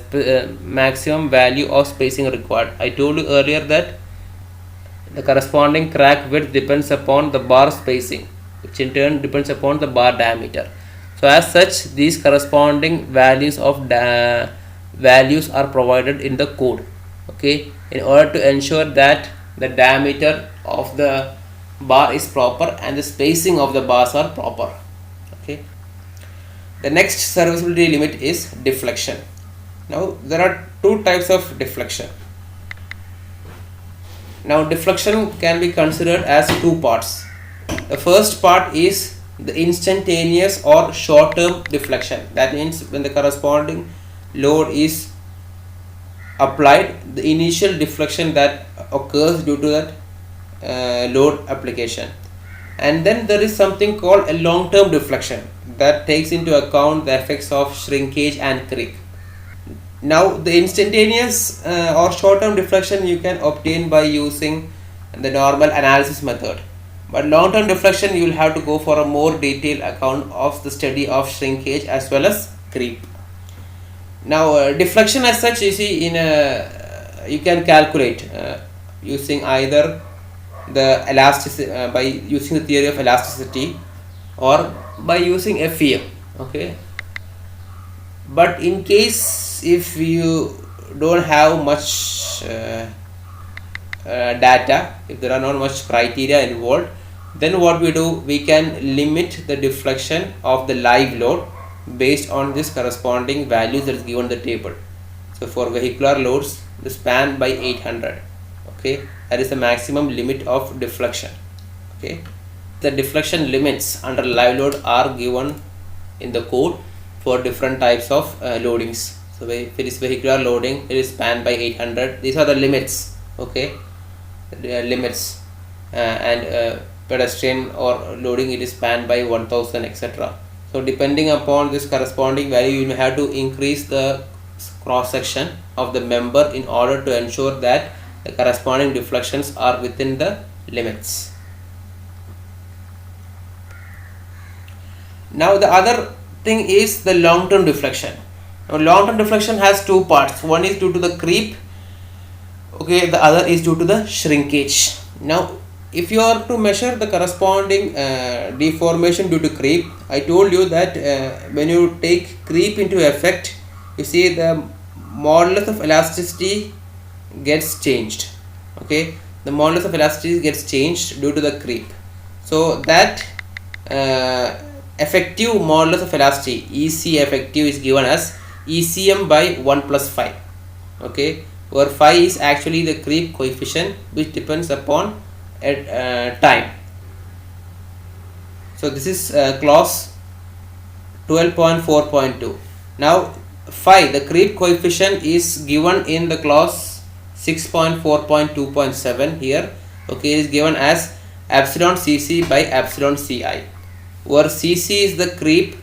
maximum value of spacing required. I told you earlier that the corresponding crack width depends upon the bar spacing, which in turn depends upon the bar diameter. So as such, these corresponding values of values are provided in the code, okay, in order to ensure that the diameter of the bar is proper and the spacing of the bars are proper, okay. The next serviceability limit is deflection. Now there are two types of deflection. Now deflection can be considered as two parts. The first part is the instantaneous or short-term deflection. That means when the corresponding load is applied, the initial deflection that occurs due to that load application. And then there is something called a long-term deflection that takes into account the effects of shrinkage and creep. Now the instantaneous or short-term deflection you can obtain by using the normal analysis method, but long-term deflection you will have to go for a more detailed account of the study of shrinkage as well as creep. Now deflection as such, you see, in you can calculate using either the elasticity by using the theory of elasticity or by using FEM, okay. But in case if you don't have much data, if there are not much criteria involved, then what we do, we can limit the deflection of the live load based on this corresponding values that is given in the table. So for vehicular loads, the span by 800, okay, that is the maximum limit of deflection, okay. The deflection limits under live load are given in the code for different types of loadings. So if it is vehicular loading, it is span by 800. These are the limits, okay, limits, and pedestrian or loading, it is span by 1000, etc. So depending upon this corresponding value, you may have to increase the cross section of the member in order to ensure that the corresponding deflections are within the limits. Now the other thing is the long-term deflection. Now long-term deflection has two parts. One is due to the creep, okay, the other is due to the shrinkage. Now if you are to measure the corresponding deformation due to creep, I told you that when you take creep into effect, you see the modulus of elasticity gets changed. Okay, the modulus of elasticity gets changed due to the creep. So that effective modulus of elasticity, EC effective, is given as ECM by 1 plus phi. Okay, where phi is actually the creep coefficient which depends upon time. So this is clause 12.4.2. now phi, the creep coefficient, is given in the clause 6.4.2.7 here. Okay, it is given as epsilon cc by epsilon ci, where cc is the creep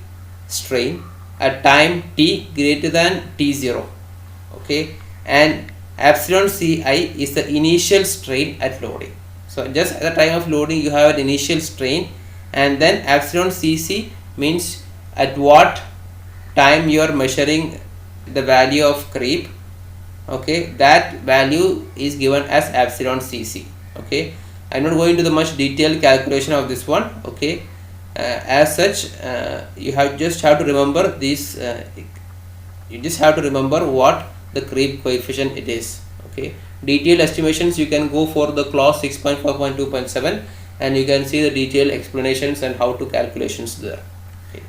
strain at time t greater than t0. Okay, and epsilon ci is the initial strain at loading. So just at the time of loading you have an initial strain, and then epsilon cc means at what time you are measuring the value of creep. Okay, that value is given as epsilon cc. Okay, I'm not going to the much detailed calculation of this one. Okay, as such you just have to remember this. You just have to remember what the creep coefficient it is. Okay, detailed estimations you can go for the clause 6.4.2.7 and you can see the detailed explanations and how to calculations there. Okay.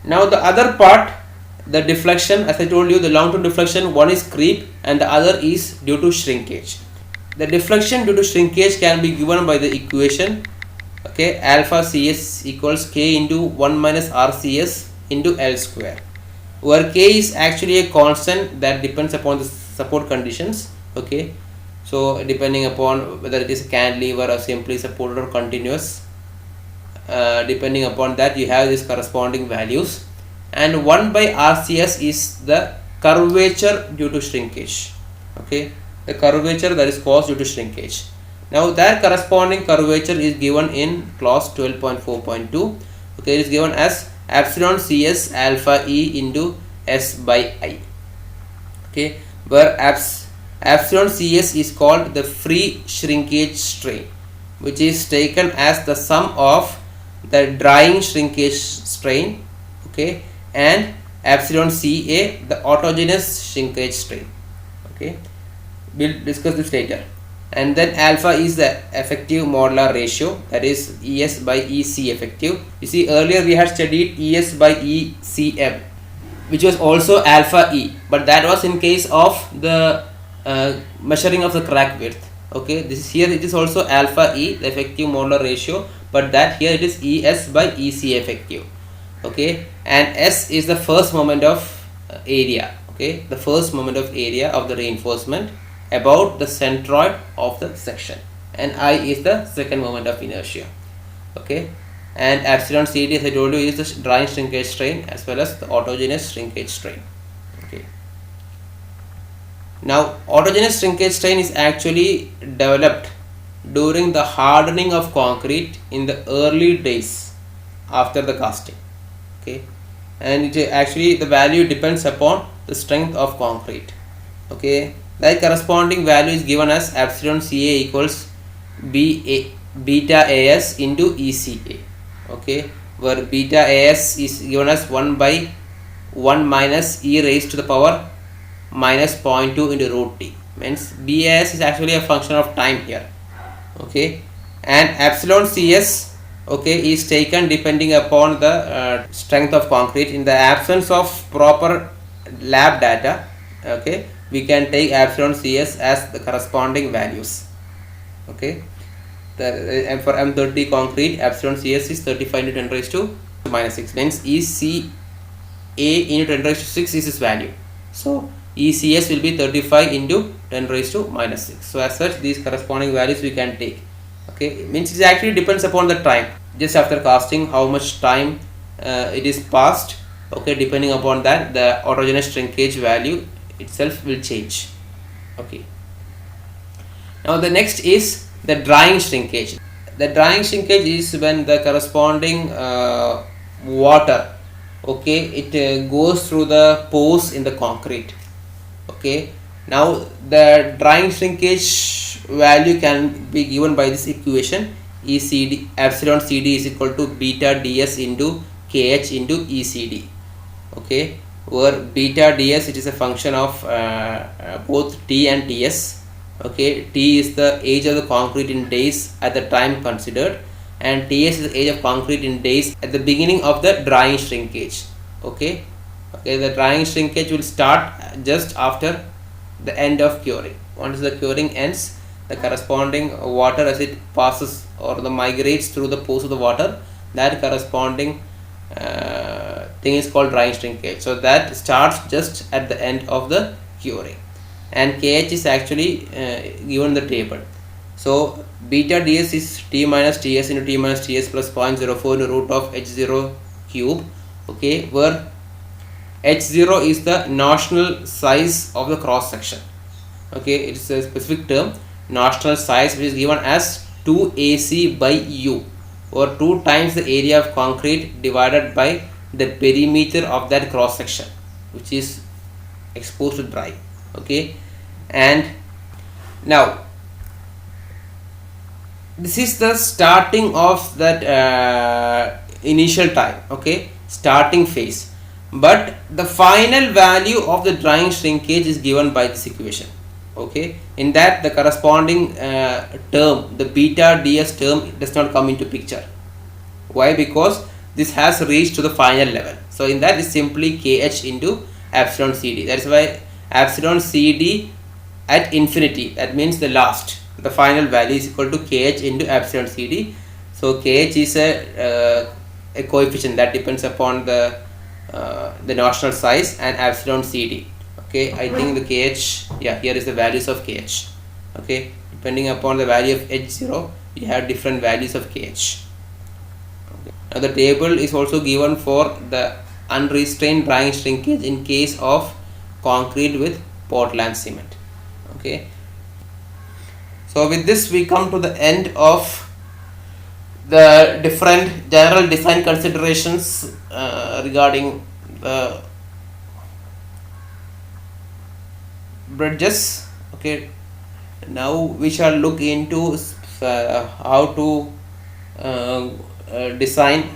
Now the other part, the deflection, as I told you, the long term deflection, one is creep and the other is due to shrinkage. The deflection due to shrinkage can be given by the equation, okay, alpha cs equals k into 1 minus rcs into L square, where k is actually a constant that depends upon the support conditions. Okay, so depending upon whether it is a cantilever or simply supported or continuous, depending upon that you have these corresponding values, and 1 by rcs is the curvature due to shrinkage. Okay, the curvature that is caused due to shrinkage. Now that corresponding curvature is given in clause 12.4.2. okay, it is given as epsilon cs alpha e into s by I. Okay, where epsilon cs is called the free shrinkage strain, which is taken as the sum of the drying shrinkage strain, okay, and epsilon ca, the autogenous shrinkage strain. Okay, we'll discuss this later. And then alpha is the effective modular ratio, that is ES by EC effective. You see, earlier we had studied ES by ECM, which was also alpha E, but that was in case of the measuring of the crack width. Okay, this is here, it is also alpha E, the effective modular ratio, but that here it is ES by EC effective. Okay, and S is the first moment of area. Okay, the first moment of area of the reinforcement about the centroid of the section, and I is the second moment of inertia. Okay, and epsilon CD, as I told you, is the drying shrinkage strain as well as the autogenous shrinkage strain. Okay, now autogenous shrinkage strain is actually developed during the hardening of concrete in the early days after the casting. Okay, and it actually, the value depends upon the strength of concrete. Okay, that corresponding value is given as epsilon ca equals beta as into ECA. Okay, where beta as is given as 1 by 1 minus e raised to the power minus 0.2 into root t, means BAS is actually a function of time here. Okay, and epsilon cs, okay, is taken depending upon the strength of concrete. In the absence of proper lab data, okay, we can take epsilon cs as the corresponding values. Okay, for M30 concrete, epsilon cs is 35 into 10 raised to minus 6, means ECA into 10 raised to 6 is its value. So ECS will be 35 into 10 raised to minus 6. So as such, these corresponding values we can take. Okay, it means it actually depends upon the time, just after casting, how much time it is passed. Okay, depending upon that, the autogenous shrinkage value itself will change. Okay, now the next is the drying shrinkage. The drying shrinkage is when the corresponding water, okay, it goes through the pores in the concrete. Okay, now the drying shrinkage value can be given by this equation. ECD epsilon CD is equal to beta ds into kh into ECD. Okay, where beta ds, it is a function of both t and ts. Okay, t is the age of the concrete in days at the time considered, and ts is the age of concrete in days at the beginning of the drying shrinkage. Okay, the drying shrinkage will start just after the end of curing. Once the curing ends, the corresponding water, as it passes or the migrates through the pores of the water, that corresponding thing is called drying shrinkage. So that starts just at the end of the curing, and kh is actually given in the table. So beta ds is t minus ts into t minus ts plus 0.04 into root of h0 cube. Okay, where h0 is the notional size of the cross section. Okay, it's a specific term, notional size, which is given as 2ac by u, or 2 times the area of concrete divided by the perimeter of that cross section which is exposed to dry. Okay, and now this is the starting of that initial time. Okay, starting phase, but the final value of the drying shrinkage is given by this equation. Okay, in that the corresponding term, the beta ds term, does not come into picture. Why? Because this has reached to the final level. So in that is simply kh into epsilon cd. That is why epsilon cd at infinity, that means the last, the final value is equal to kh into epsilon cd. So kh is a coefficient that depends upon the notional size, and epsilon cd. Okay, I think the kh, yeah, here is the values of kh. Okay, depending upon the value of h0, you have different values of kh. Now the table is also given for the unrestrained drying shrinkage in case of concrete with Portland cement. Okay, so with this we come to the end of the different general design considerations regarding the bridges. Okay, now we shall look into how to design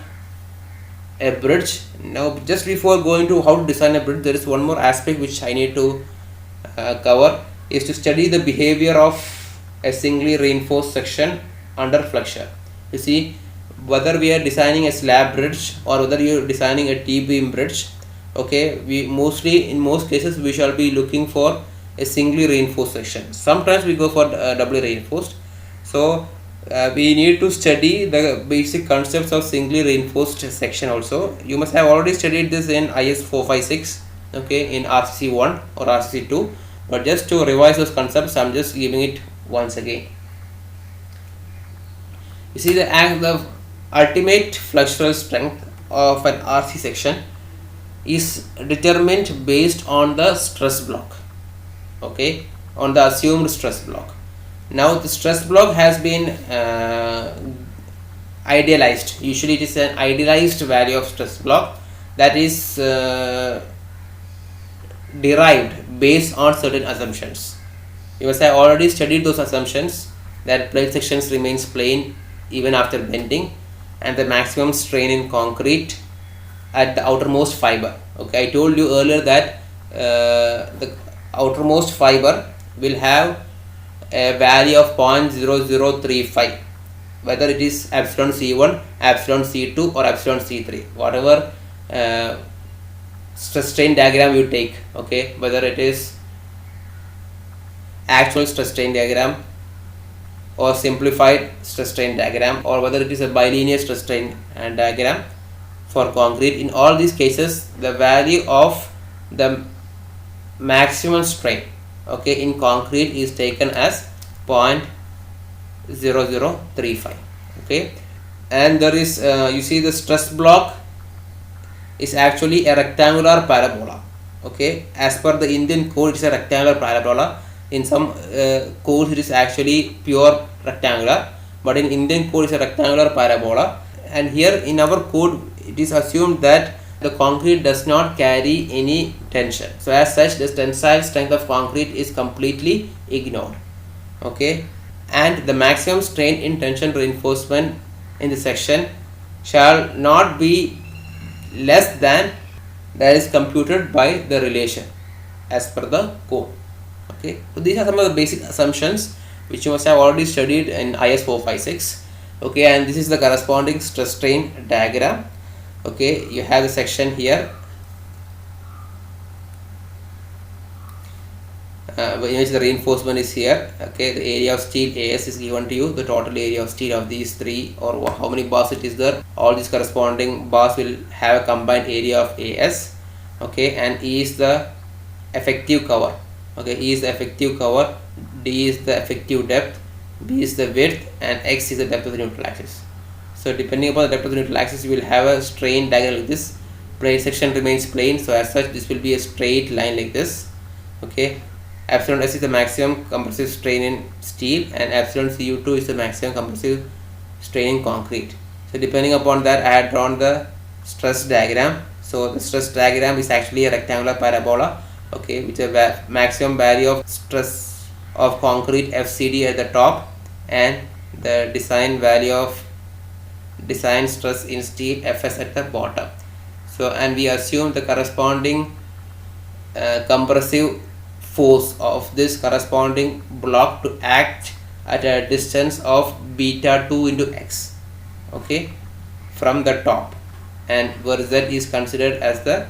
a bridge. Now just before going to how to design a bridge, there is one more aspect which I need to cover, is to study the behavior of a singly reinforced section under flexure. You see, whether we are designing a slab bridge or whether you are designing a T-beam bridge, okay, we mostly, in most cases, we shall be looking for a singly reinforced section. Sometimes we go for doubly reinforced. So we need to study the basic concepts of singly reinforced section also. You must have already studied this in IS 456, okay, in RCC 1 or RCC 2, but just to revise those concepts, I am just giving it once again. You see, the ultimate flexural strength of an RC section is determined based on the stress block, okay, on the assumed stress block. Now the stress block has been idealized. Usually it is an idealized value of stress block that is derived based on certain assumptions. You must have already studied those assumptions, that plate sections remains plain even after bending, and the maximum strain in concrete at the outermost fiber. Okay, I told you earlier that the outermost fiber will have a value of 0.0035, whether it is epsilon c1, epsilon c2 or epsilon c3, whatever stress strain diagram you take. Okay, whether it is actual stress strain diagram or simplified stress strain diagram, or whether it is a bilinear stress strain diagram for concrete, in all these cases the value of the maximum strain, okay, in concrete is taken as 0.0035. okay, and there is you see, the stress block is actually a rectangular parabola. Okay, as per the Indian code, it is a rectangular parabola. In some codes it is actually pure rectangular, but in Indian code it is a rectangular parabola. And here in our code it is assumed that the concrete does not carry any tension, so as such the tensile strength of concrete is completely ignored. Okay, and the maximum strain in tension reinforcement in the section shall not be less than that is computed by the relation as per the code. Okay, so these are some of the basic assumptions which you must have already studied in IS 456. Okay, and this is the corresponding stress strain diagram. Okay, you have the section here in which the reinforcement is here. Okay, the area of steel AS is given to you, the total area of steel of these three, or how many bars it is there. All these corresponding bars will have a combined area of AS. Okay, and E is the effective cover. Okay, E is the effective cover, D is the effective depth, B is the width, and X is the depth of the neutral axis. So depending upon the depth of the neutral axis, you will have a strain diagram like this. Plane section remains plane, so as such this will be a straight line like this. Okay, epsilon S is the maximum compressive strain in steel, and epsilon Cu2 is the maximum compressive strain in concrete. So depending upon that, I had drawn the stress diagram. So the stress diagram is actually a rectangular parabola, okay, with a maximum value of stress of concrete FCD at the top, and the design value of design stress in steel Fs at the bottom. So, and we assume the corresponding compressive force of this corresponding block to act at a distance of beta 2 into x, okay, from the top, and where z is considered as the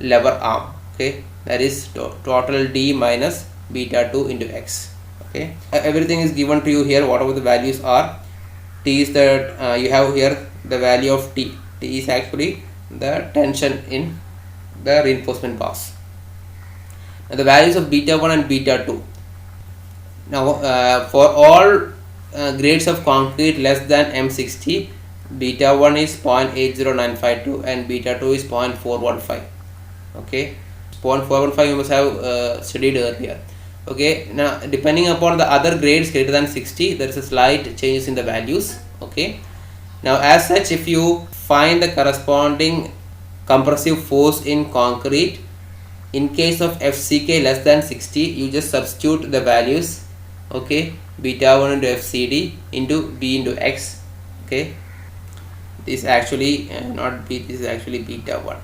lever arm. Okay, that is total d minus beta 2 into x. Okay, everything is given to you here, whatever the values are. T is the you have here the value of T. T is actually the tension in the reinforcement bars, and the values of beta 1 and beta 2. Now for all grades of concrete less than M60, beta 1 is 0.80952 and beta 2 is 0.415. Okay, 0.415 you must have studied earlier. Okay, now depending upon the other grades greater than 60, there is a slight changes in the values. Okay, now as such, if you find the corresponding compressive force in concrete in case of FCK less than 60, you just substitute the values. Okay, beta 1 into FCD into B into X. Okay, this is actually not B, this is actually beta 1.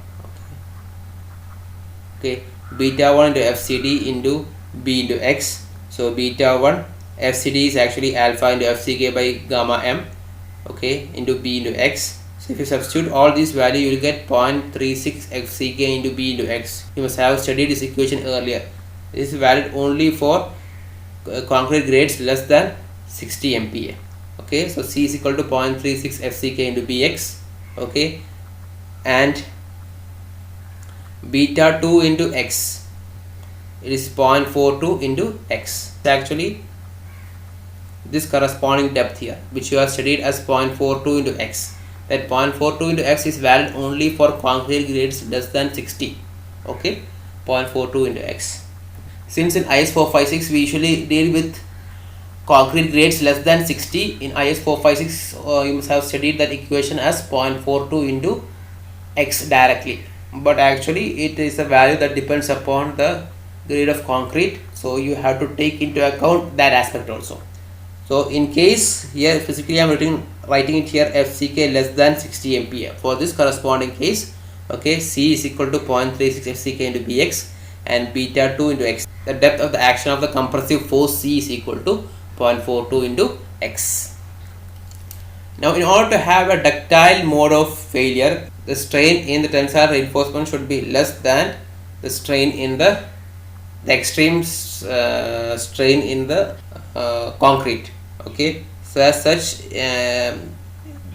Okay, beta 1 into FCD into B into X. So beta 1 FCD is actually alpha into FCK by gamma m, okay, into B into X. So if you substitute all these values, you will get 0.36 FCK into B into X. You must have studied this equation earlier. This is valid only for concrete grades less than 60 MPa. Okay, so C is equal to 0.36 FCK into Bx. Okay, and beta 2 into X, it is 0.42 into X. It's actually this corresponding depth here, which you have studied as 0.42 into X. That 0.42 into X is valid only for concrete grades less than 60. Okay, 0.42 into X. Since in IS 456 we usually deal with concrete grades less than 60, in IS 456 you must have studied that equation as 0.42 into X directly, but actually it is a value that depends upon the grade of concrete, so you have to take into account that aspect also. So in case here physically I am writing it here FCK less than 60 MPa. For this corresponding case, okay, C is equal to 0.36 FCK into Bx and beta 2 into X. The depth of the action of the compressive force C is equal to 0.42 into X. Now in order to have a ductile mode of failure, the strain in the tensile reinforcement should be less than the strain in the extreme strain in the concrete. Okay, so as such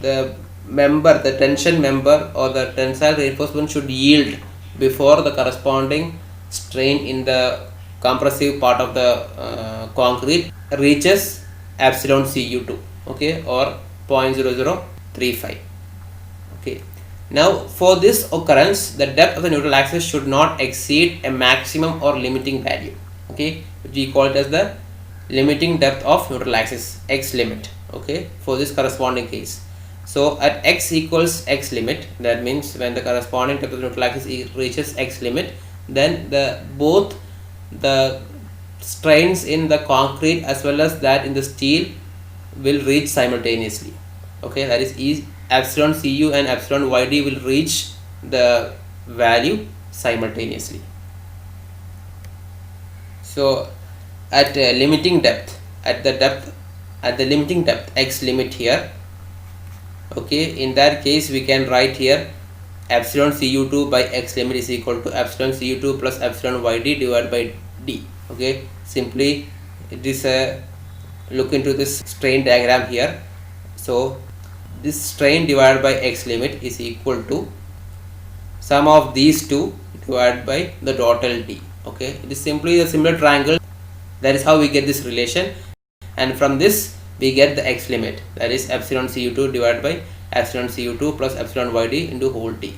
the tension member or the tensile reinforcement should yield before the corresponding strain in the compressive part of the concrete reaches epsilon Cu2, okay, or 0.0035. Okay, now for this occurrence, the depth of the neutral axis should not exceed a maximum or limiting value. Okay, we call it as the limiting depth of neutral axis, X limit. Okay, for this corresponding case, so at X equals X limit, that means when the corresponding depth of the neutral axis reaches X limit, then both the strains in the concrete as well as that in the steel will reach simultaneously. Okay, that is epsilon Cu and epsilon Yd will reach the value simultaneously. So at limiting depth, at the limiting depth x limit here, okay, in that case we can write here epsilon Cu2 by x limit is equal to epsilon Cu2 plus epsilon Yd divided by d. Okay, simply it is a look into this strain diagram here. So this strain divided by x limit is equal to sum of these two divided by the total d. Okay, it is simply a similar triangle. That is how we get this relation, and from this we get the x limit, that is epsilon Cu2 divided by epsilon Cu2 plus epsilon Yd into whole d.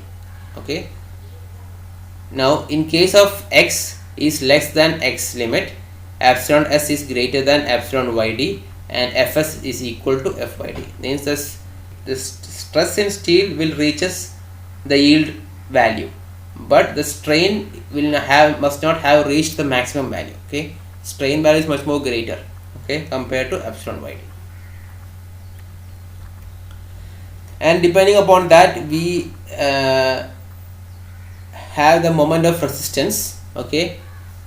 Okay, now in case of x is less than x limit, epsilon s is greater than epsilon Yd and fs is equal to Fyd. Means the stress in steel will reaches the yield value, but the strain must not have reached the maximum value. Okay, strain value is much more greater, okay, compared to epsilon Yd. And depending upon that we have the moment of resistance. Okay,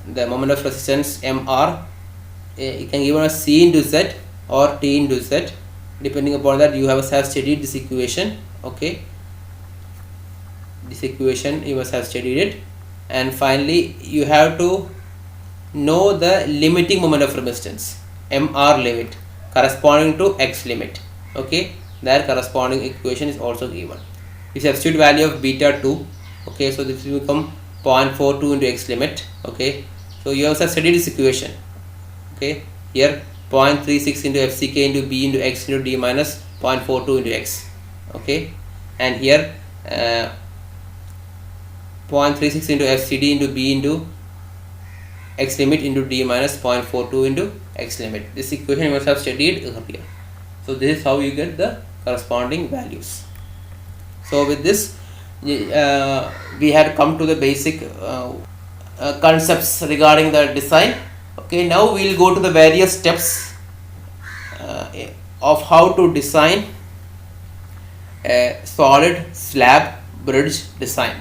the moment of resistance Mr, you can give us C into Z or T into Z. Depending upon that you have studied this equation. Okay, this equation you must have studied it, and finally you have to know the limiting moment of resistance Mr limit corresponding to x limit. Okay, that corresponding equation is also given. You substitute value of beta 2. Okay, so this will become 0.42 into x limit. Okay, so you also studied this equation. Okay, here 0.36 into fck into b into x into d minus 0.42 into x. Okay, and here 0.36 into fcd into b into x limit into d minus 0.42 into x limit. This equation you must have studied earlier. So this is how you get the corresponding values. So with this we had come to the basic concepts regarding the design. Okay, now we will go to the various steps of how to design a solid slab bridge design.